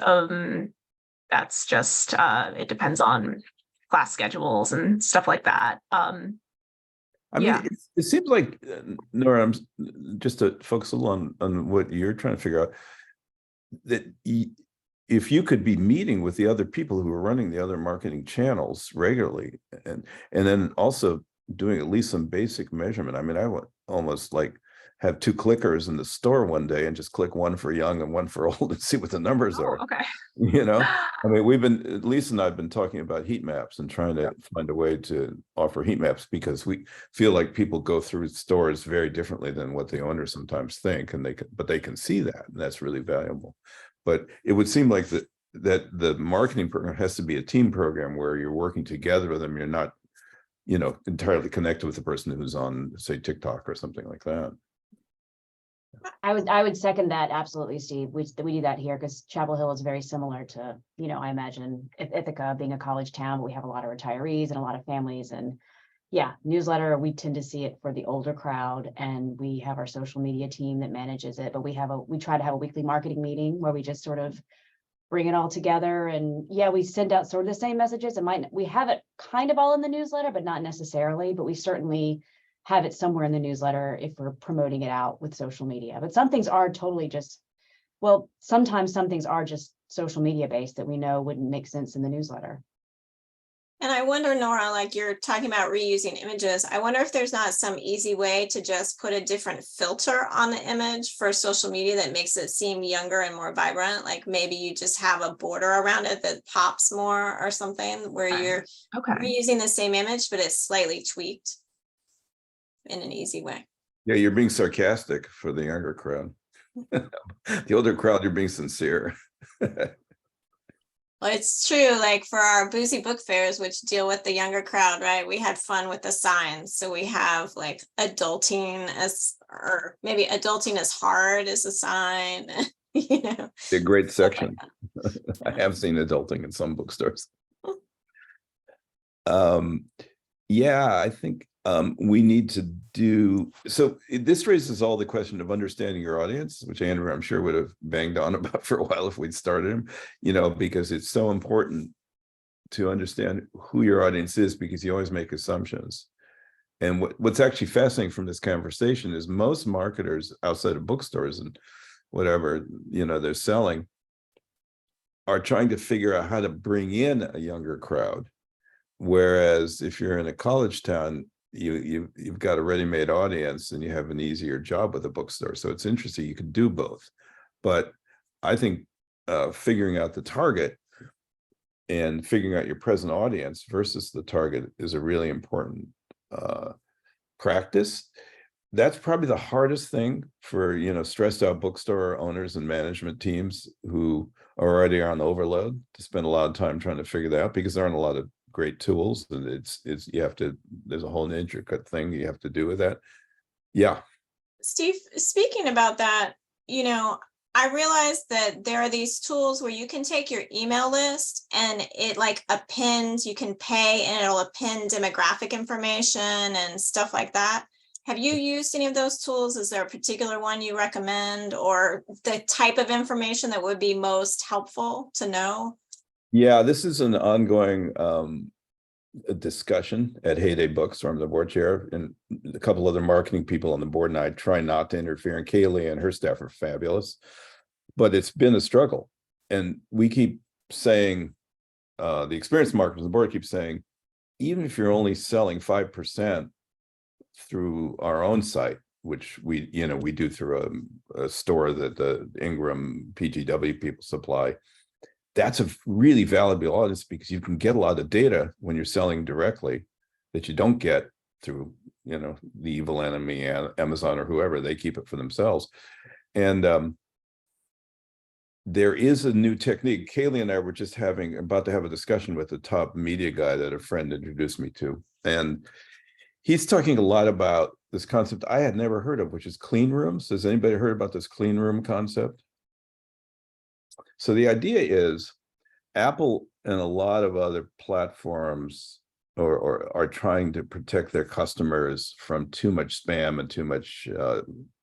I: That's just it depends on class schedules and stuff like that.
A: I mean,
I: Yeah.
A: it seems like, Nora, just to focus a little on what you're trying to figure out, that if you could be meeting with the other people who are running the other marketing channels regularly, and then also doing at least some basic measurement. I mean, I would almost like have 2 clickers in the store one day and just click one for young and one for old and see what the numbers
I: Oh,
A: are.
I: okay.
A: You know, I mean, Lisa and I have been talking about heat maps and trying to find a way to offer heat maps, because we feel like people go through stores very differently than what the owners sometimes think, and but they can see that, and that's really valuable. But it would seem like that the marketing program has to be a team program where you're working together with them. You're not, entirely connected with the person who's on, say, TikTok or something like that.
D: I would second that, absolutely, Steve. We do that here because Chapel Hill is very similar to, I imagine Ithaca being a college town, but we have a lot of retirees and a lot of families. And yeah, newsletter, we tend to see it for the older crowd, and we have our social media team that manages it. But we try to have a weekly marketing meeting where we just sort of bring it all together. And yeah, we send out sort of the same messages. We have it kind of all in the newsletter, but not necessarily, but we certainly have it somewhere in the newsletter if we're promoting it out with social media. But some things are totally sometimes some things are just social media based that we know wouldn't make sense in the newsletter.
C: And I wonder, Nora, like you're talking about reusing images, I wonder if there's not some easy way to just put a different filter on the image for social media that makes it seem younger and more vibrant. Like maybe you just have a border around it that pops more or something, where you're reusing the same image, but it's slightly tweaked in an easy way.
A: Yeah, you're being sarcastic for the younger crowd. The older crowd, you're being sincere.
C: Well, it's true. Like for our boozy book fairs, which deal with the younger crowd, right? We had fun with the signs. So we have like adulting or maybe adulting is hard as a sign,
A: A great section. I have seen adulting in some bookstores. Yeah, I think we need to do, so this raises all the question of understanding your audience, which Andrew, I'm sure, would have banged on about for a while if we'd started him, because it's so important to understand who your audience is, because you always make assumptions. And what's actually fascinating from this conversation is most marketers outside of bookstores and whatever, they're selling, are trying to figure out how to bring in a younger crowd. Whereas if you're in a college town, you've got a ready-made audience and you have an easier job with a bookstore. So it's interesting, you can do both. But I think figuring out the target and figuring out your present audience versus the target is a really important practice. That's probably the hardest thing for stressed out bookstore owners and management teams who are already on overload, to spend a lot of time trying to figure that out, because there aren't a lot of great tools, and there's a whole intricate thing you have to do with that. Yeah.
C: Steve, speaking about that, I realized that there are these tools where you can take your email list and it like appends, you can pay and it'll append demographic information and stuff like that. Have you used any of those tools? Is there a particular one you recommend, or the type of information that would be most helpful to know?
A: Yeah, this is an ongoing discussion at Heyday Books, where I'm the board chair, and a couple other marketing people on the board, and I try not to interfere. And Kaylee and her staff are fabulous, but it's been a struggle. And we keep saying, the experienced marketers on the board keep saying, even if you're only selling 5% through our own site, which we do through a store that the Ingram PGW people supply, that's a really valuable audience, because you can get a lot of data when you're selling directly that you don't get through, the evil enemy, Amazon or whoever. They keep it for themselves. And there is a new technique. Kaylee and I were just about to have a discussion with the top media guy that a friend introduced me to. And he's talking a lot about this concept I had never heard of, which is clean rooms. Has anybody heard about this clean room concept? So the idea is Apple and a lot of other platforms or are trying to protect their customers from too much spam and too much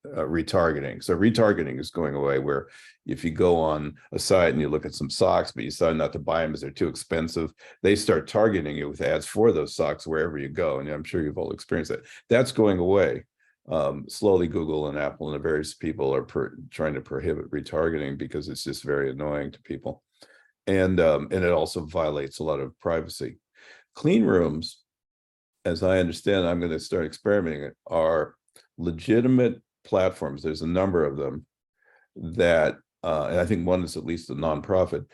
A: retargeting. So retargeting is going away, where if you go on a site and you look at some socks, but you decide not to buy them as they're too expensive, they start targeting you with ads for those socks wherever you go. And I'm sure you've all experienced that. That's going away. Slowly Google and Apple and the various people are trying to prohibit retargeting because it's just very annoying to people. And it also violates a lot of privacy. Clean rooms, as I understand, I'm going to start experimenting it, are legitimate platforms. There's a number of them that, and I think one is at least a nonprofit,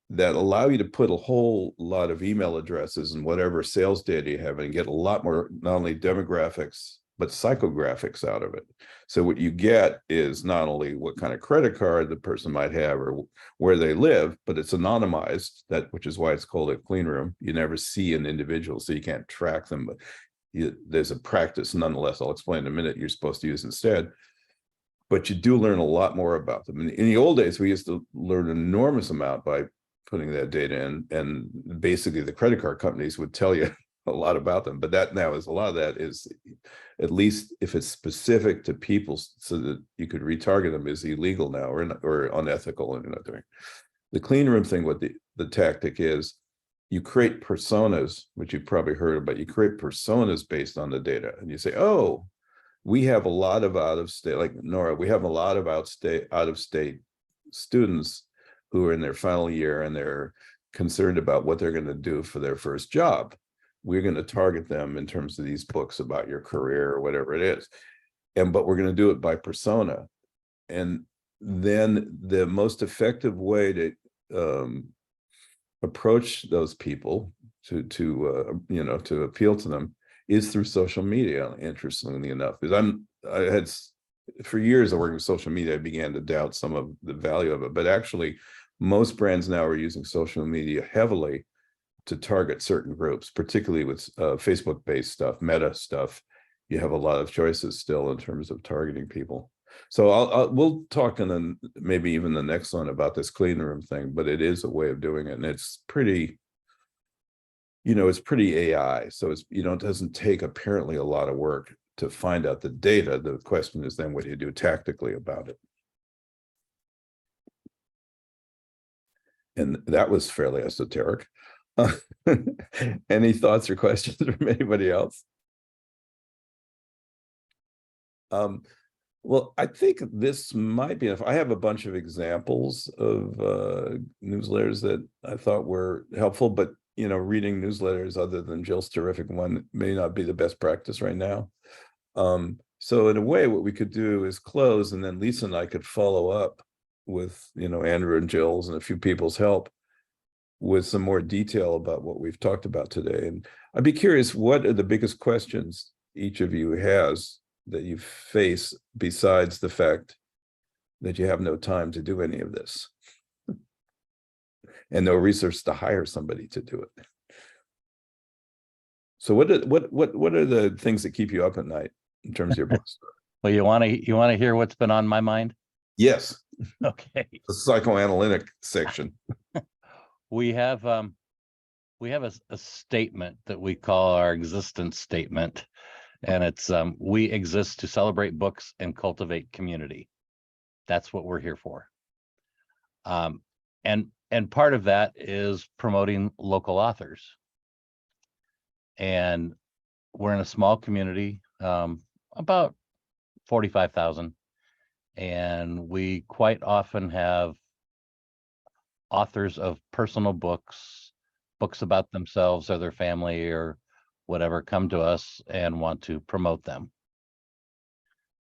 A: that allow you to put a whole lot of email addresses and whatever sales data you have and get a lot more, not only demographics, but psychographics out of it. So what you get is not only what kind of credit card the person might have or where they live, but it's anonymized, which is why it's called a clean room. You never see an individual, so you can't track them, but there's a practice nonetheless. I'll explain in a minute you're supposed to use instead. But you do learn a lot more about them. In the old days, we used to learn an enormous amount by putting that data in, and basically the credit card companies would tell you a lot about them. But that now is, a lot of that is, at least if it's specific to people so that you could retarget them, is illegal now or unethical, and you're not doing. The clean room thing, what the tactic is, you create personas, which you've probably heard about. You create personas based on the data, and you say, oh, we have a lot of out-of-state, like Nora, we have a lot of out-of-state students who are in their final year and they're concerned about what they're going to do for their first job. We're going to target them in terms of these books about your career or whatever it is. But we're going to do it by persona. And then the most effective way to approach those people to appeal to them is through social media, interestingly enough. Because for years I worked with social media, I began to doubt some of the value of it. But actually, most brands now are using social media heavily to target certain groups, particularly with Facebook-based stuff, Meta stuff. You have a lot of choices still in terms of targeting people. So we'll talk in maybe even the next one about this clean room thing, but it is a way of doing it, and it's pretty, it's pretty AI. So it doesn't take apparently a lot of work to find out the data. The question is then what do you do tactically about it? And that was fairly esoteric. Any thoughts or questions from anybody else? Well, I think this might be enough. I have a bunch of examples of newsletters that I thought were helpful, but reading newsletters other than Jill's terrific one may not be the best practice right now. So in a way, what we could do is close, and then Lisa and I could follow up with Andrew and Jill's and a few people's help with some more detail about what we've talked about today. And I'd be curious, what are the biggest questions each of you has that you face besides the fact that you have no time to do any of this and no resource to hire somebody to do it? So what are the things that keep you up at night in terms of your books?
G: Well, you want to hear what's been on my mind?
A: Yes.
G: Okay.
A: The psychoanalytic section.
G: We have a statement that we call our existence statement, and it's we exist to celebrate books and cultivate community. That's what we're here for. And part of that is promoting local authors. And we're in a small community, about 45,000, and we quite often have authors of personal books about themselves or their family or whatever come to us and want to promote them.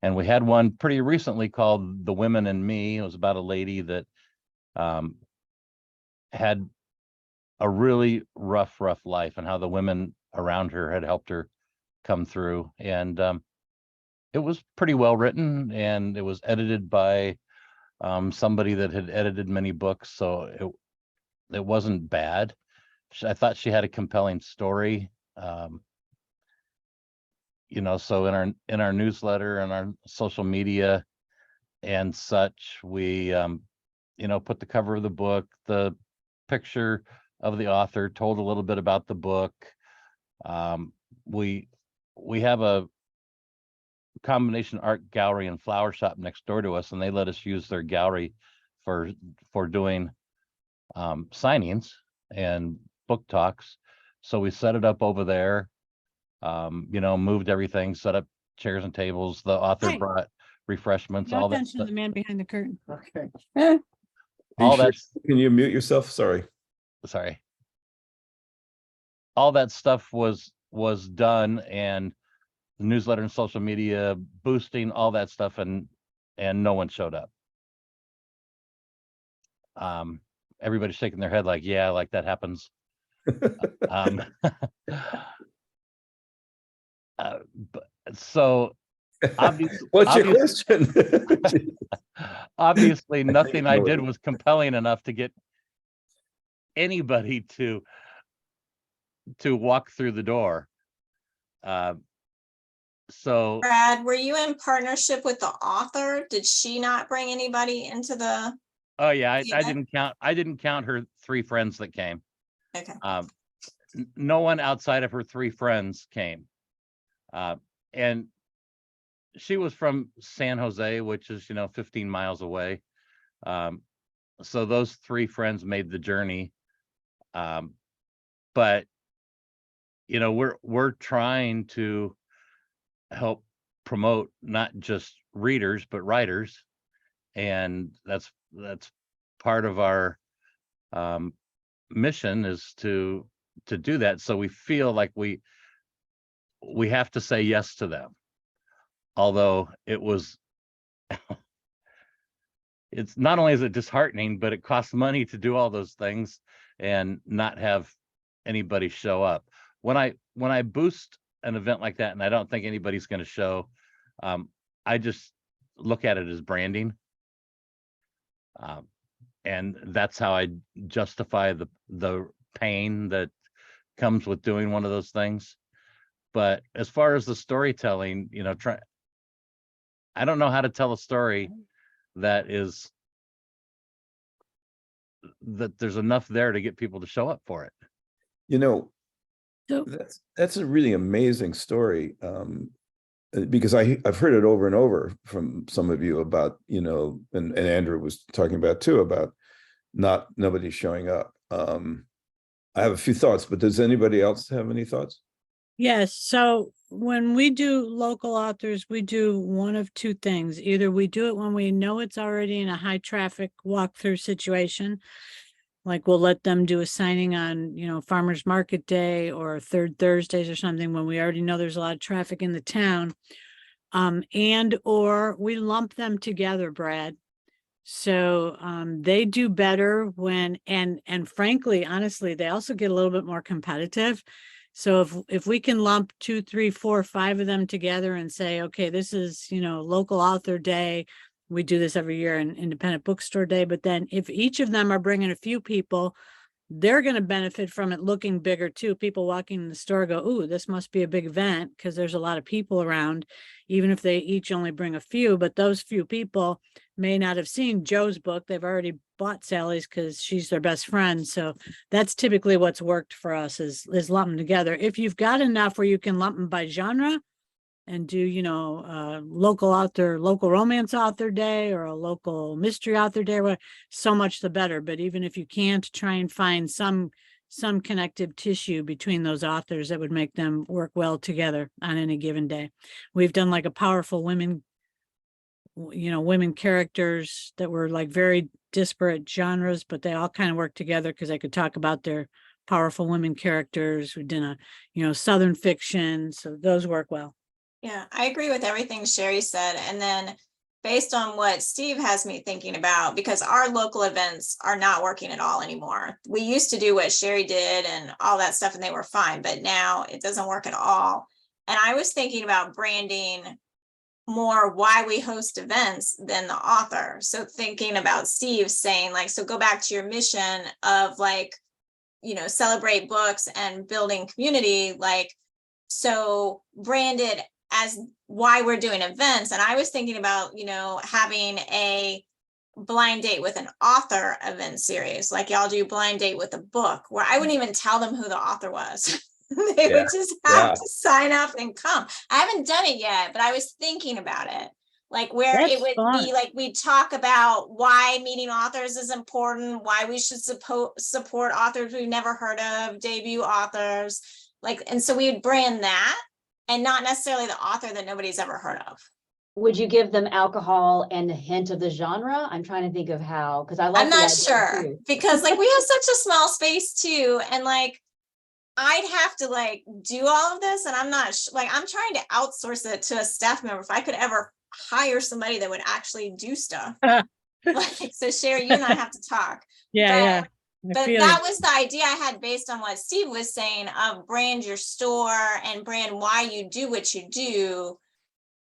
G: And we had one pretty recently called The Women in Me. It was about a lady that had a really rough life and how the women around her had helped her come through. And it was pretty well written, and it was edited by somebody that had edited many books, so it wasn't bad. I thought she had a compelling story. So in our newsletter and our social media and such, we put the cover of the book, the picture of the author, told a little bit about the book, We have a combination art gallery and flower shop next door to us, and they let us use their gallery for doing signings and book talks. So we set it up over there, moved everything, set up chairs and tables. The author
E: Hi.
G: brought refreshments,
E: No
G: all that
E: attention to
G: stuff.
E: the man behind the curtain.
B: Okay.
A: Are you
G: All
A: sure?
G: that's
A: Can you mute yourself? Sorry.
G: sorry. All that stuff was done, and the newsletter and social media boosting, all that stuff, and no one showed up. Everybody's shaking their head like, yeah, like that happens. But so obviously,
A: What's your question?
G: obviously nothing I
A: know
G: did
A: it.
G: was compelling enough to get anybody to walk through the door. So
C: Brad, were you in partnership with the author? Did she not bring anybody into the?
G: oh yeah, I
C: Yeah.
G: didn't count her 3 friends that came.
C: Okay.
G: No one outside of her 3 friends came. And she was from San Jose, which is, 15 miles away. So those 3 friends made the journey. But we're trying to help promote not just readers, but writers. And that's part of our mission, is to do that. So we feel like we have to say yes to them. Although it was, it's not only is it disheartening, but it costs money to do all those things and not have anybody show up. When I boost an event like that, and I don't think anybody's going to show, I just look at it as branding. And that's how I justify the pain that comes with doing one of those things. But as far as the storytelling, I don't know how to tell a story that there's enough there to get people to show up for it.
E: So
A: That's a really amazing story. Because I've heard it over and over from some of you about, and Andrew was talking about too, about nobody showing up. I have a few thoughts, but does anybody else have any thoughts?
E: yes, so when we do local authors, we do one of 2 things. Either we do it when we know it's already in a high traffic walkthrough situation. Like we'll let them do a signing on, Farmers Market Day or third Thursdays or something when we already know there's a lot of traffic in the town. And or we lump them together, Brad. So they do better when, and frankly, honestly, they also get a little bit more competitive. So if we can lump 2, 3, 4, 5 of them together and say, okay, this is, local author day. We do this every year in Independent Bookstore Day. But then if each of them are bringing a few people, they're going to benefit from it looking bigger too. People walking in the store go, ooh, this must be a big event because there's a lot of people around, even if they each only bring a few. But those few people may not have seen Joe's book. They've already bought Sally's because she's their best friend. So that's typically what's worked for us is lump them together. If you've got enough where you can lump them by genre and do, local romance author day or a local mystery author day, so much the better. But even if you can't, try and find some connective tissue between those authors that would make them work well together on any given day. We've done like a powerful women characters that were like very disparate genres, but they all kind of work together because they could talk about their powerful women characters. We did a, Southern fiction. So those work well.
C: Yeah, I agree with everything Sherry said. And then based on what Steve has me thinking about, because our local events are not working at all anymore. We used to do what Sherry did and all that stuff and they were fine, but now it doesn't work at all. And I was thinking about branding more why we host events than the author. So thinking about Steve saying like, so go back to your mission of like, celebrate books and building community, like, so branded as why we're doing events. And I was thinking about, having a blind date with an author event series, like y'all do blind date with a book, where I wouldn't even tell them who the author was. They
A: Yeah,
C: would just have
A: yeah.
C: to sign up and come. I haven't done it yet, but I was thinking about it. Like where it
E: That's
C: would
E: fun.
C: be like, we talk about why meeting authors is important, why we should support authors we've never heard of, debut authors. Like, and so we would brand that and not necessarily the author that nobody's ever heard of.
D: Would you give them alcohol and a hint of the genre? I'm trying to think of how, because I like.
C: I'm
D: the
C: not
D: idea
C: sure
D: too.
C: because like we have such a small space too. And like, I'd have to like do all of this and I'm not like, I'm trying to outsource it to a staff member. If I could ever hire somebody that would actually do stuff. Like, so Sherry, you and I have to talk.
E: Yeah,
C: But-
E: I
C: But
E: feel
C: that
E: you.
C: was the idea I had based on what Steve was saying of brand your store and brand why you do what you do.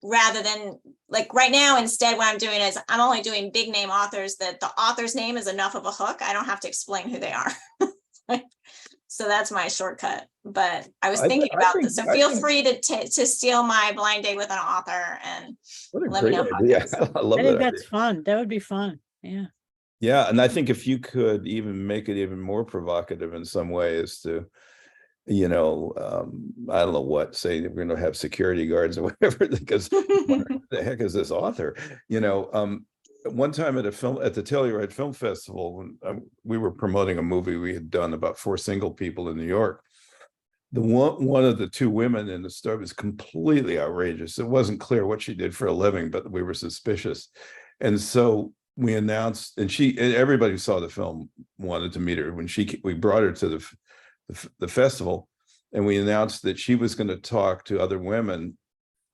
C: Rather than like right now, instead, what I'm doing is I'm only doing big name authors that the author's name is enough of a hook. I don't have to explain who they are. So that's my shortcut. But I was
A: I-
C: thinking
A: I
C: about
A: think-
C: this. So
A: I
C: feel
A: think-
C: free to steal my blind date with an author and
A: What a
C: let me
A: great
C: know how it
A: idea.
C: goes.
A: I love
E: I think
A: that
E: that's
A: idea.
E: fun. That would be fun. Yeah.
A: Yeah, and I think if you could even make it even more provocative in some way as to, I don't know what, say we're going to have security guards or whatever, because what the heck is this author? One time at the Telluride Film Festival, when we were promoting a movie we had done about 4 single people in New York. One of the 2 women in the story was completely outrageous. It wasn't clear what she did for a living, but we were suspicious. And so we announced, and everybody who saw the film wanted to meet her. When we brought her to the festival, and we announced that she was going to talk to other women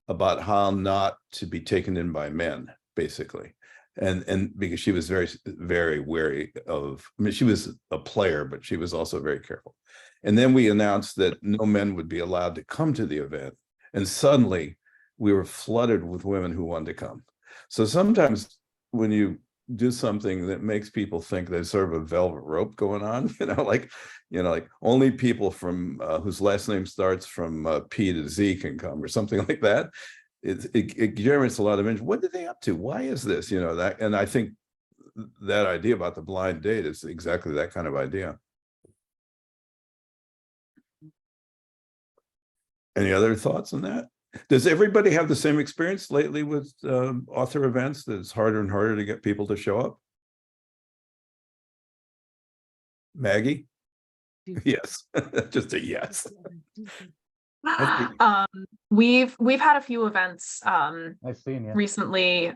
A: about how not to be taken in by men, basically. And because she was very, very wary of, I mean, she was a player, but she was also very careful. And then we announced that no men would be allowed to come to the event. And suddenly we were flooded with women who wanted to come. So sometimes when you do something that makes people think there's sort of a velvet rope going on, like only people from whose last name starts from P to Z can come or something like that. It generates a lot of interest. What are they up to? Why is this? That, and I think that idea about the blind date is exactly that kind of idea. Any other thoughts on that? Does everybody have the same experience lately with author events that it's harder and harder to get people to show up? Maggie? Yes, just a yes.
I: We've had a few events
G: I've seen you.
I: recently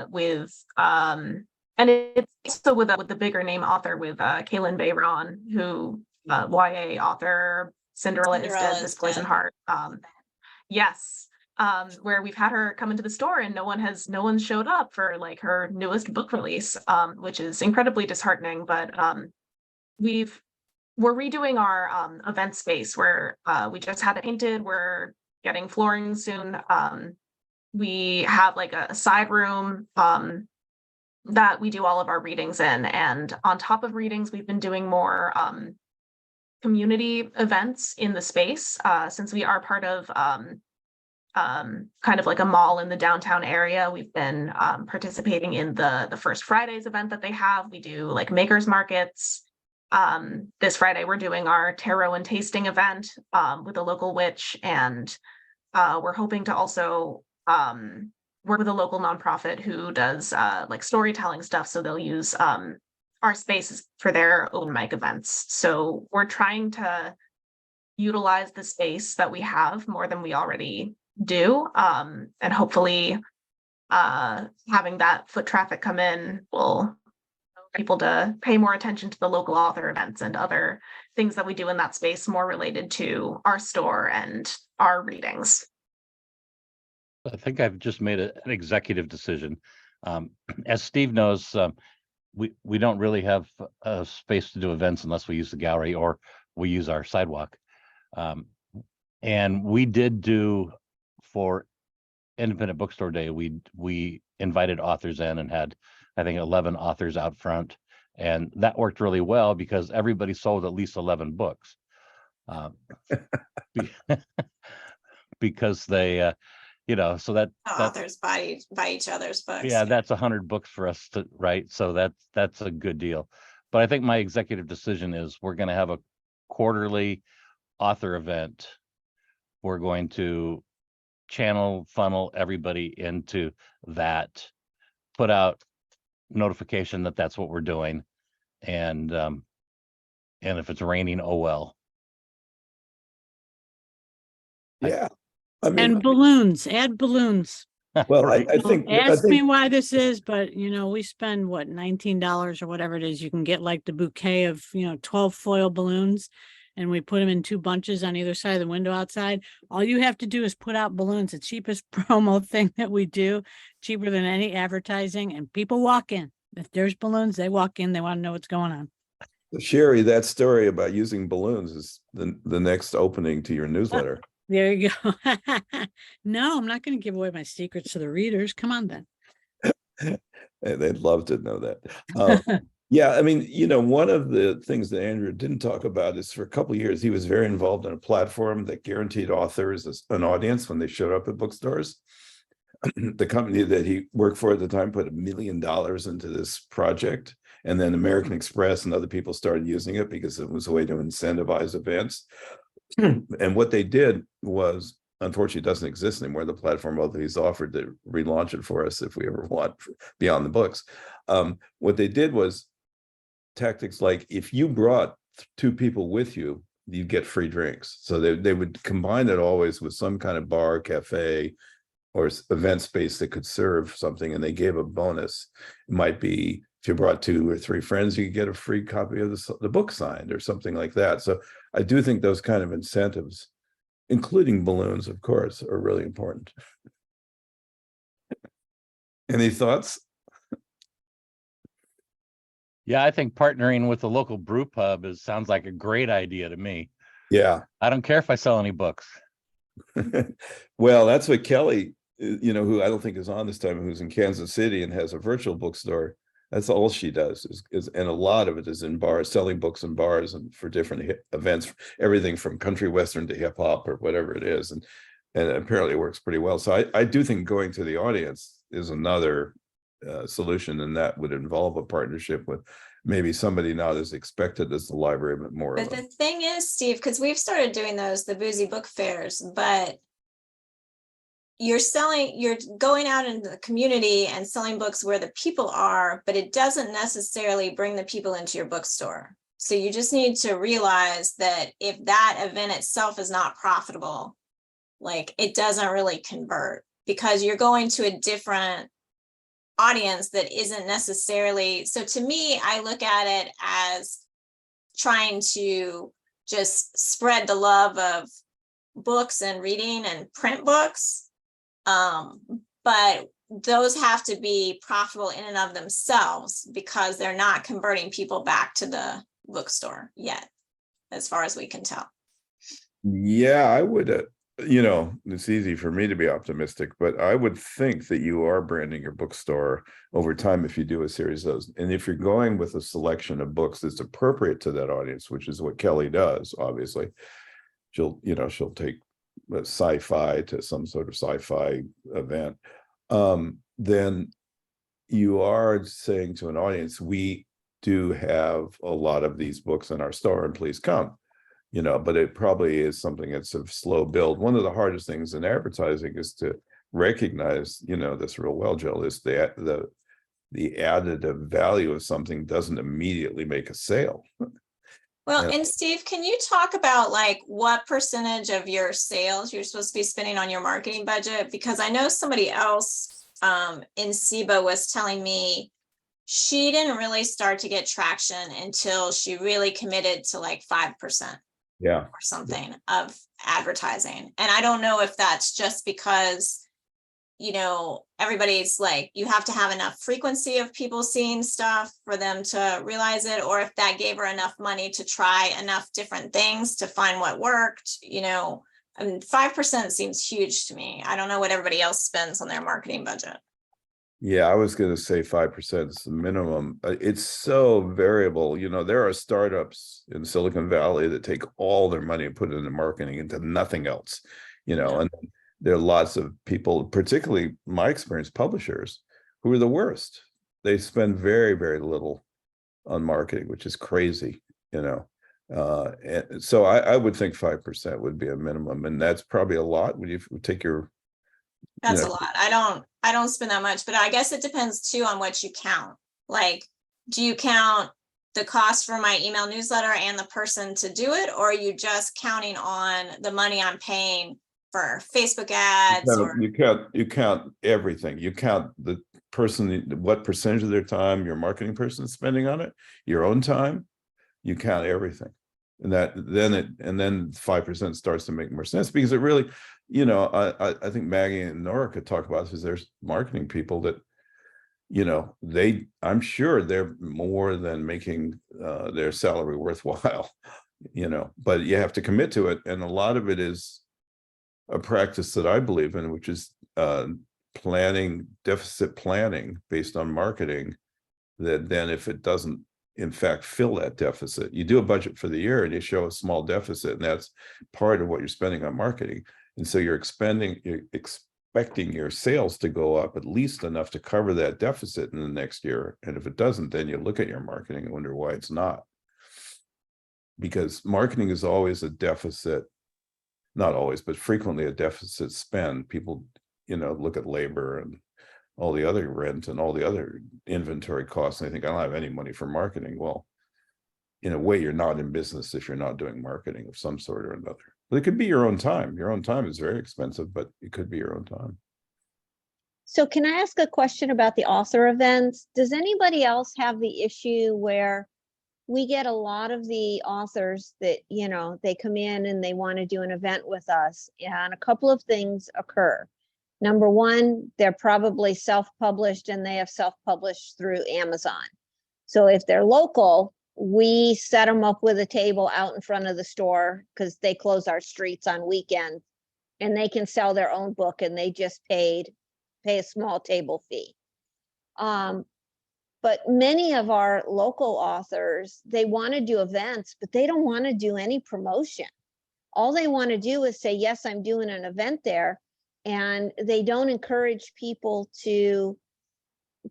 I: with and it's so with the bigger name author with Kaylin Bayron, who YA author, Cinderella is Dead, This Poison Heart. Yes. Where we've had her come into the store and no one showed up for like her newest book release, which is incredibly disheartening. But we're redoing our event space where we just had it painted. We're getting flooring soon. We have like a side room that we do all of our readings in. And on top of readings, we've been doing more community events in the space since we are part of kind of like a mall in the downtown area. We've been participating in the First Fridays event that they have. We do like makers markets. This Friday, we're doing our tarot and tasting event with a local witch, and we're hoping to also work with a local nonprofit who does like storytelling stuff. So they'll use our spaces for their open mic events. So we're trying to utilize the space that we have more than we already do, and hopefully having that foot traffic come in will people to pay more attention to the local author events and other things that we do in that space more related to our store and our readings.
G: I think I've just made an executive decision. As Steve knows, we don't really have a space to do events unless we use the gallery or we use our sidewalk. And we did do for Independent Bookstore Day, we invited authors in and had, I think, 11 authors out front. And that worked really well because everybody sold at least 11 books. Because they, so that
C: Authors buy each other's books.
G: yeah, that's 100 books for us to write. So that's a good deal. But I think my executive decision is we're going to have a quarterly author event, we're going to funnel everybody into that, put out notification that that's what we're doing. And if it's raining, oh well.
A: Yeah. I mean,
E: And balloons, add balloons.
A: well, I
E: Don't
A: think,
E: ask me why this is, but you know, we spend what, $19 or whatever it is. You can get like the bouquet of, 12 foil balloons. And we put them in 2 bunches on either side of the window outside. All you have to do is put out balloons. The cheapest promo thing that we do, cheaper than any advertising, and people walk in. If there's balloons, they walk in, they want to know what's going on.
A: Sherry, that story about using balloons is the next opening to your newsletter.
E: There you go. No, I'm not going to give away my secrets to the readers. Come on then.
A: And they'd love to know that. Yeah, I mean, one of the things that Andrew didn't talk about is for a couple of years, he was very involved in a platform that guaranteed authors an audience when they showed up at bookstores. The company that he worked for at the time put $1 million into this project. And then American Express and other people started using it because it was a way to incentivize events. And what they did was, unfortunately, it doesn't exist anymore. The platform, although he's offered to relaunch it for us if we ever want beyond the books. What they did was tactics like, if you brought 2 people with you, you get free drinks. So they would combine it always with some kind of bar, cafe, or event space that could serve something, and they gave a bonus. It might be if you brought 2 or 3 friends, you could get a free copy of the book signed or something like that. So I do think those kind of incentives, including balloons, of course, are really important. Any thoughts?
G: Yeah, I think partnering with the local brew pub sounds like a great idea to me.
A: Yeah.
G: I don't care if I sell any books.
A: Well, that's what Kelly, who I don't think is on this time, who's in Kansas City and has a virtual bookstore. That's all she does is and a lot of it is in bars, selling books in bars and for different events, everything from country western to hip hop or whatever it is. And apparently it works pretty well. So I do think going to the audience is another solution, and that would involve a partnership with maybe somebody not as expected as the library, but more.
C: But the thing is, Steve, because we've started doing the boozy book fairs, but you're going out into the community and selling books where the people are, but it doesn't necessarily bring the people into your bookstore. So you just need to realize that if that event itself is not profitable, like it doesn't really convert, because you're going to a different audience that isn't necessarily. So to me, I look at it as trying to just spread the love of books and reading and print books. But those have to be profitable in and of themselves because they're not converting people back to the bookstore yet, as far as we can tell.
A: Yeah, I would, it's easy for me to be optimistic, but I would think that you are branding your bookstore over time if you do a series of those. And if you're going with a selection of books that's appropriate to that audience, which is what Kelly does, obviously, she'll take sci-fi to some sort of sci-fi event, then you are saying to an audience, we do have a lot of these books in our store and please come, but it probably is something that's a slow build. One of the hardest things in advertising is to recognize, this real well, Jill, is the additive value of something doesn't immediately make a sale.
C: Well,
A: Yeah.
C: and Steve, can you talk about like what percentage of your sales you're supposed to be spending on your marketing budget? Because I know somebody else in SIBA was telling me she didn't really start to get traction until she really committed to like 5%
A: Yeah.
C: or something of advertising. And I don't know if that's just because, everybody's like, you have to have enough frequency of people seeing stuff for them to realize it, or if that gave her enough money to try enough different things to find what worked, I mean, 5% seems huge to me. I don't know what everybody else spends on their marketing budget.
A: Yeah, I was going to say 5% is the minimum. It's so variable. There are startups in Silicon Valley that take all their money and put it into marketing into nothing else, and there are lots of people, particularly my experience, publishers, who are the worst. They spend very, very little on marketing, which is crazy, And so I would think 5% would be a minimum, and that's probably a lot when you take your.
C: That's a
A: know,
C: lot. I don't spend that much, but I guess it depends too on what you count. Like, do you count the cost for my email newsletter and the person to do it, or are you just counting on the money I'm paying for Facebook ads or?
A: You count everything. You count the person, what percentage of their time your marketing person is spending on it, your own time. You count everything. And then 5% starts to make more sense, because it really, I think Maggie and Nora could talk about this, because there's marketing people that, I'm sure they're more than making their salary worthwhile, but you have to commit to it. And a lot of it is a practice that I believe in, which is deficit planning based on marketing, that then if it doesn't in fact fill that deficit, you do a budget for the year and you show a small deficit, and that's part of what you're spending on marketing. And so you're expecting your sales to go up at least enough to cover that deficit in the next year. And if it doesn't, then you look at your marketing and wonder why it's not. Because marketing is always a deficit, not always, but frequently a deficit spend. People, look at labor and all the other rent and all the other inventory costs, and I think, I don't have any money for marketing. Well, in a way, you're not in business if you're not doing marketing of some sort or another. But it could be your own time. Your own time is very expensive, but it could be your own time.
H: So can I ask a question about the author events? Does anybody else have the issue where we get a lot of the authors that, they come in and they want to do an event with us, and a couple of things occur. Number one, they're probably self-published, and they have self-published through Amazon. So if they're local, we set them up with a table out in front of the store, because they close our streets on weekends, and they can sell their own book, and they just pay a small table fee. But many of our local authors, they want to do events, but they don't want to do any promotion. All they want to do is say, yes, I'm doing an event there. And they don't encourage people to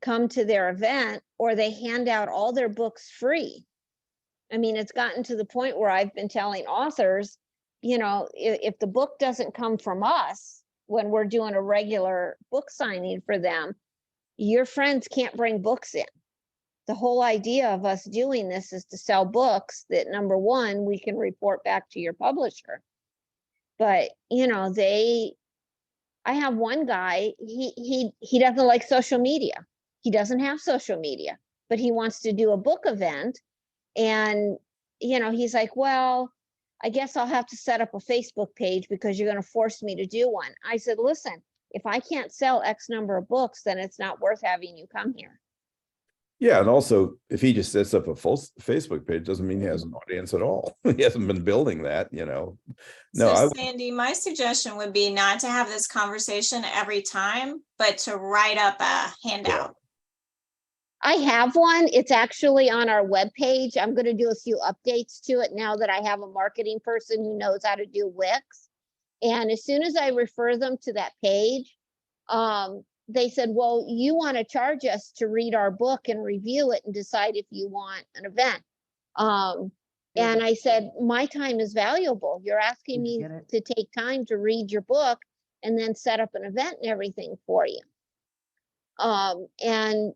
H: come to their event, or they hand out all their books free. I mean, it's gotten to the point where I've been telling authors, if the book doesn't come from us when we're doing a regular book signing for them, your friends can't bring books in. The whole idea of us doing this is to sell books that, number one, we can report back to your publisher. But, I have one guy, he doesn't like social media. He doesn't have social media, but he wants to do a book event. And, he's like, well, I guess I'll have to set up a Facebook page because you're going to force me to do one. I said, listen, if I can't sell X number of books, then it's not worth having you come here.
A: Yeah, and also, if he just sets up a full Facebook page, doesn't mean he has an audience at all. He hasn't been building that, No,
C: So Sandy, my suggestion would be not to have this conversation every time, but to write up a handout.
H: I have one. It's actually on our webpage. I'm going to do a few updates to it now that I have a marketing person who knows how to do Wix. And as soon as I refer them to that page, they said, well, you want to charge us to read our book and review it and decide if you want an event. And I said, my time is valuable. You're asking me to take time to read your book and then set up an event and everything for you. And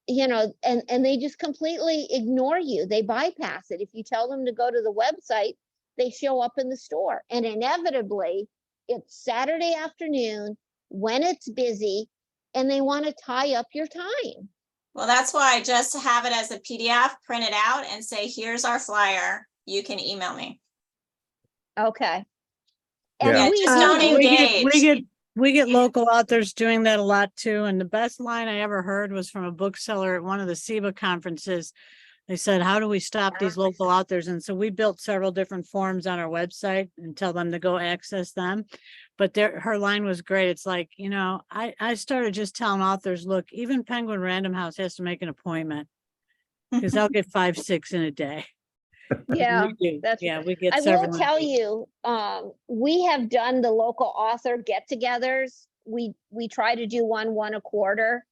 H: they just completely ignore you. They bypass it. If you tell them to go to the website, they show up in the store. And inevitably, it's Saturday afternoon when it's busy, and they want to tie up your time.
C: Well, that's why I just have it as a PDF, print it out and say, here's our flyer. You can email me.
H: Okay.
A: Yeah.
H: And
C: Just don't engage.
E: We get local authors doing that a lot too. And the best line I ever heard was from a bookseller at one of the SIBA conferences. They said, how do we stop these local authors? And so we built several different forms on our website and tell them to go access them. But her line was great. It's like, I started just telling authors, look, even Penguin Random House has to make an appointment because they'll get 5, 6 in a day.
H: Yeah,
E: we get
H: I
E: several.
H: will tell you, we have done the local author get-togethers. We try to do one a quarter.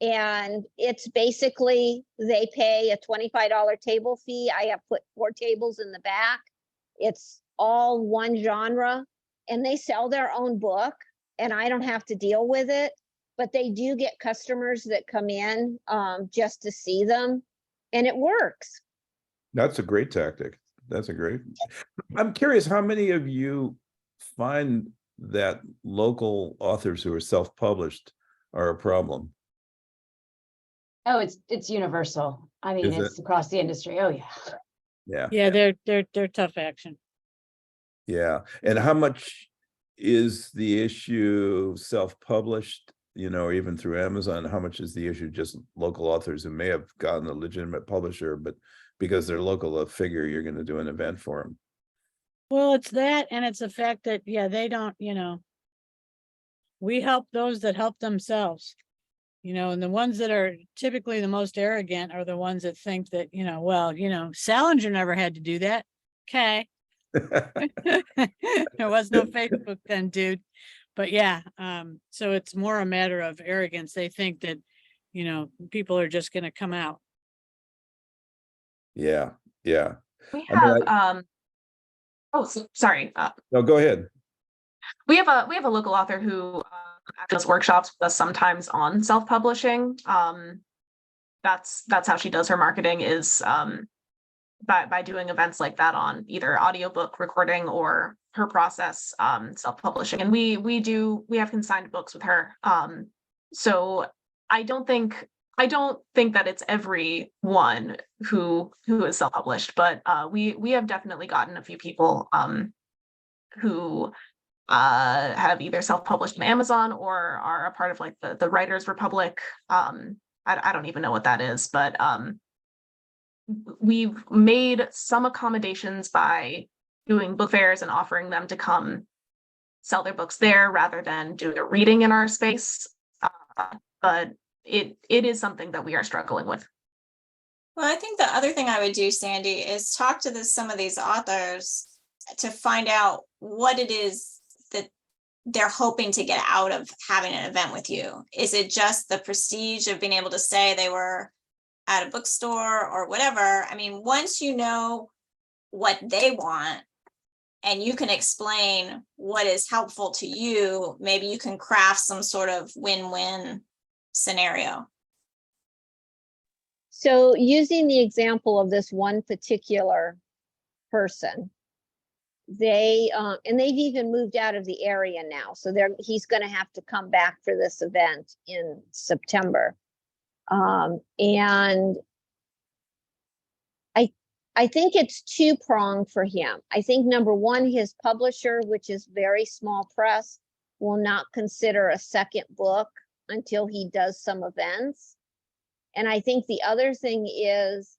H: And it's basically, they pay a $25 table fee. I have put 4 tables in the back. It's all one genre, and they sell their own book, and I don't have to deal with it. But they do get customers that come in just to see them, and it works.
A: That's a great tactic. That's a great. I'm curious, how many of you find that local authors who are self-published are a problem?
D: Oh, it's universal. I mean,
A: Is it?
D: it's across the industry. Oh, yeah.
A: Yeah.
E: Yeah, they're tough action.
A: Yeah. And how much is the issue self-published, you know, or even through Amazon? How much is the issue just local authors who may have gotten a legitimate publisher, but because they're local, figure you're going to do an event for them?
E: Well, it's that, and it's the fact that, yeah, they don't, we help those that help themselves. And the ones that are typically the most arrogant are the ones that think that, well, Salinger never had to do that. Okay. There was no Facebook then, dude. But yeah, so it's more a matter of arrogance. They think that, people are just going to come out.
A: Yeah. Yeah.
I: We
A: I mean,
I: have, sorry.
A: No, go ahead.
I: We have a local author who does workshops with us sometimes on self-publishing. That's how she does her marketing, is by doing events like that on either audiobook recording or her process, self-publishing. And we have consigned books with her. So I don't think that it's everyone who is self-published, but we have definitely gotten a few people who have either self-published on Amazon or are a part of like the Writers Republic. I don't even know what that is, but we've made some accommodations by doing book fairs and offering them to come sell their books there rather than doing a reading in our space. But it is something that we are struggling with.
C: Well, I think the other thing I would do, Sandy, is talk to some of these authors to find out what it is that they're hoping to get out of having an event with you. Is it just the prestige of being able to say they were at a bookstore or whatever? I mean, once you know what they want and you can explain what is helpful to you, maybe you can craft some sort of win-win scenario.
H: So using the example of this one particular person, they've even moved out of the area now. So he's going to have to come back for this event in September. And I think it's two-pronged for him. I think number one, his publisher, which is very small press, will not consider a second book until he does some events. And I think the other thing is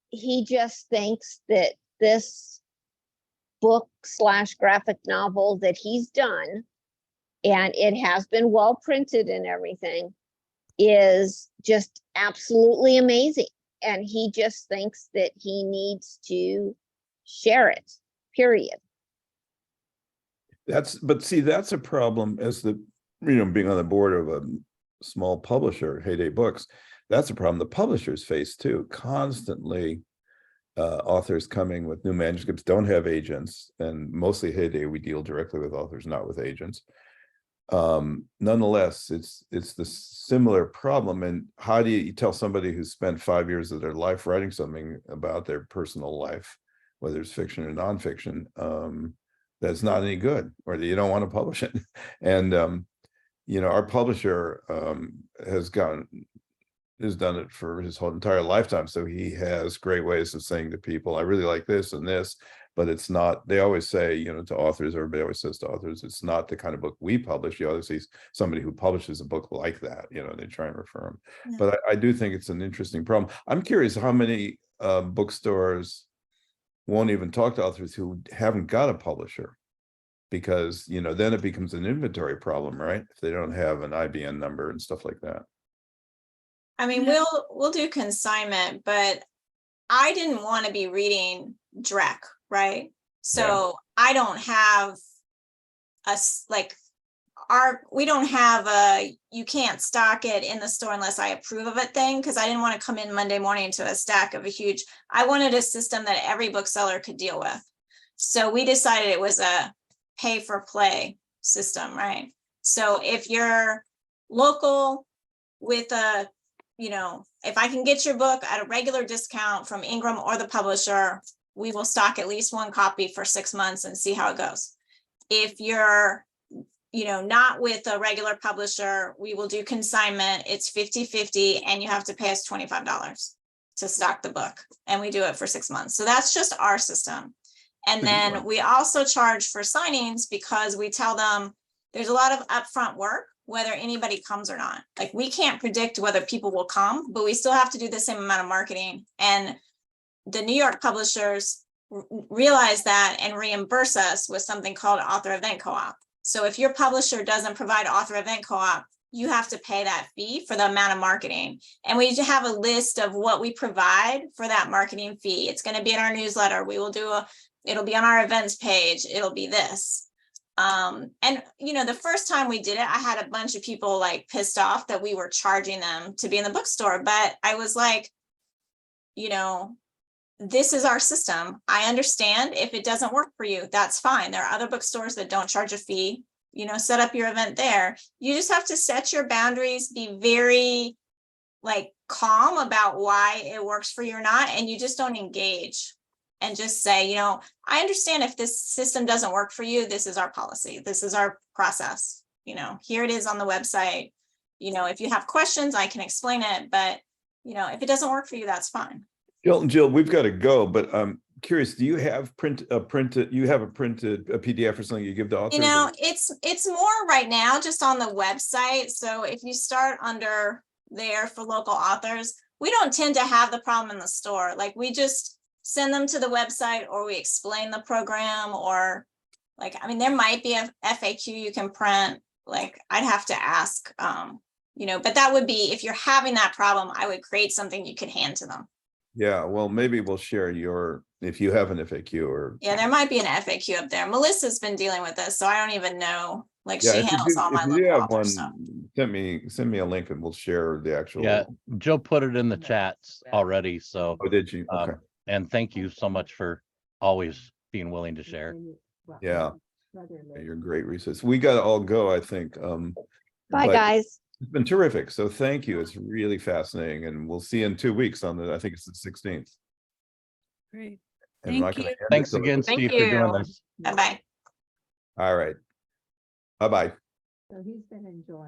H: he just thinks that this book/graphic novel that he's done, and it has been well printed and everything, is just absolutely amazing. And he just thinks that he needs to share it, period.
A: But see, that's a problem as being on the board of a small publisher, Heyday Books. That's a problem the publishers face too. Constantly, authors coming with new manuscripts don't have agents, and mostly Heyday, we deal directly with authors, not with agents. Nonetheless, it's the similar problem. And how do you tell somebody who spent 5 years of their life writing something about their personal life, whether it's fiction or nonfiction, that's not any good, or that you don't want to publish it? And our publisher has done it for his whole entire lifetime, so he has great ways of saying to people, I really like this and this, but it's not. They always say, to authors, everybody always says to authors, it's not the kind of book we publish. You ought to see somebody who publishes a book like that. They try and refer them.
C: Yeah.
A: But I do think it's an interesting problem. I'm curious how many bookstores won't even talk to authors who haven't got a publisher, because then it becomes an inventory problem, right? If they don't have an IBN number and stuff like that.
C: I mean, we'll do consignment, but I didn't want to be reading Drek, right? So I don't have we don't have a, you can't stock it in the store unless I approve of it thing, because I didn't want to come in Monday morning to a stack of a huge, I wanted a system that every bookseller could deal with. So we decided it was a pay for play system, right? So if you're local with a, you know, if I can get your book at a regular discount from Ingram or the publisher, we will stock at least one copy for 6 months and see how it goes. If you're, you know, not with a regular publisher, we will do consignment. It's 50-50 and you have to pay us $25 to stock the book. And we do it for 6 months. So that's just our system. And then we also charge for signings because we tell them there's a lot of upfront work, whether anybody comes or not. Like, we can't predict whether people will come, but we still have to do the same amount of marketing. And the New York publishers realize that and reimburse us with something called author event co-op. So if your publisher doesn't provide author event co-op, you have to pay that fee for the amount of marketing. And we have a list of what we provide for that marketing fee. It's going to be in our newsletter. We will do it'll be on our events page. It'll be this. And you know, the first time we did it, I had a bunch of people like pissed off that we were charging them to be in the bookstore. But I was like, you know, this is our system. I understand if it doesn't work for you, that's fine. There are other bookstores that don't charge a fee, you know, set up your event there. You just have to set your boundaries, be very like calm about why it works for you or not. And you just don't engage and just say, you know, I understand if this system doesn't work for you, this is our policy. This is our process. You know, here it is on the website. You know, if you have questions, I can explain it, but you know, if it doesn't work for you, that's fine.
A: Jill, we've got to go, but I'm curious, do you have a printed a PDF or something you give to authors?
C: You know, it's more right now just on the website. So if you start under there for local authors, we don't tend to have the problem in the store. Like, we just send them to the website, or we explain the program, or like, I mean, there might be a FAQ you can print. Like, I'd have to ask, you know, but that would be, if you're having that problem, I would create something you could hand to them.
A: Yeah, well, maybe we'll share if you have an FAQ or.
C: Yeah, there might be an FAQ up there. Melissa's been dealing with this, so I don't even know. Like,
A: Yeah,
C: she
A: if you
C: handles
A: do-
C: all my
A: if you do
C: local
A: have
C: author
A: one,
C: stuff.
A: send me a link and we'll share the actual.
G: Yeah, Joe put it in the chats already, so,
A: Oh, did you? Okay.
G: and thank you so much for always being willing to share.
A: Yeah. You're a great resource. We got to all go, I think.
H: Bye,
A: but
H: guys.
A: It's been terrific. So thank you. It's really fascinating. And we'll see you in 2 weeks I think it's the 16th.
E: Great.
A: And I'm not
E: Thank
A: gonna
E: you.
A: end
G: Thanks
A: it till-
G: again,
I: Thank
G: Steve, for doing
I: you.
G: this.
C: Bye-bye.
A: All right. Bye-bye.
H: So he's been enjoying.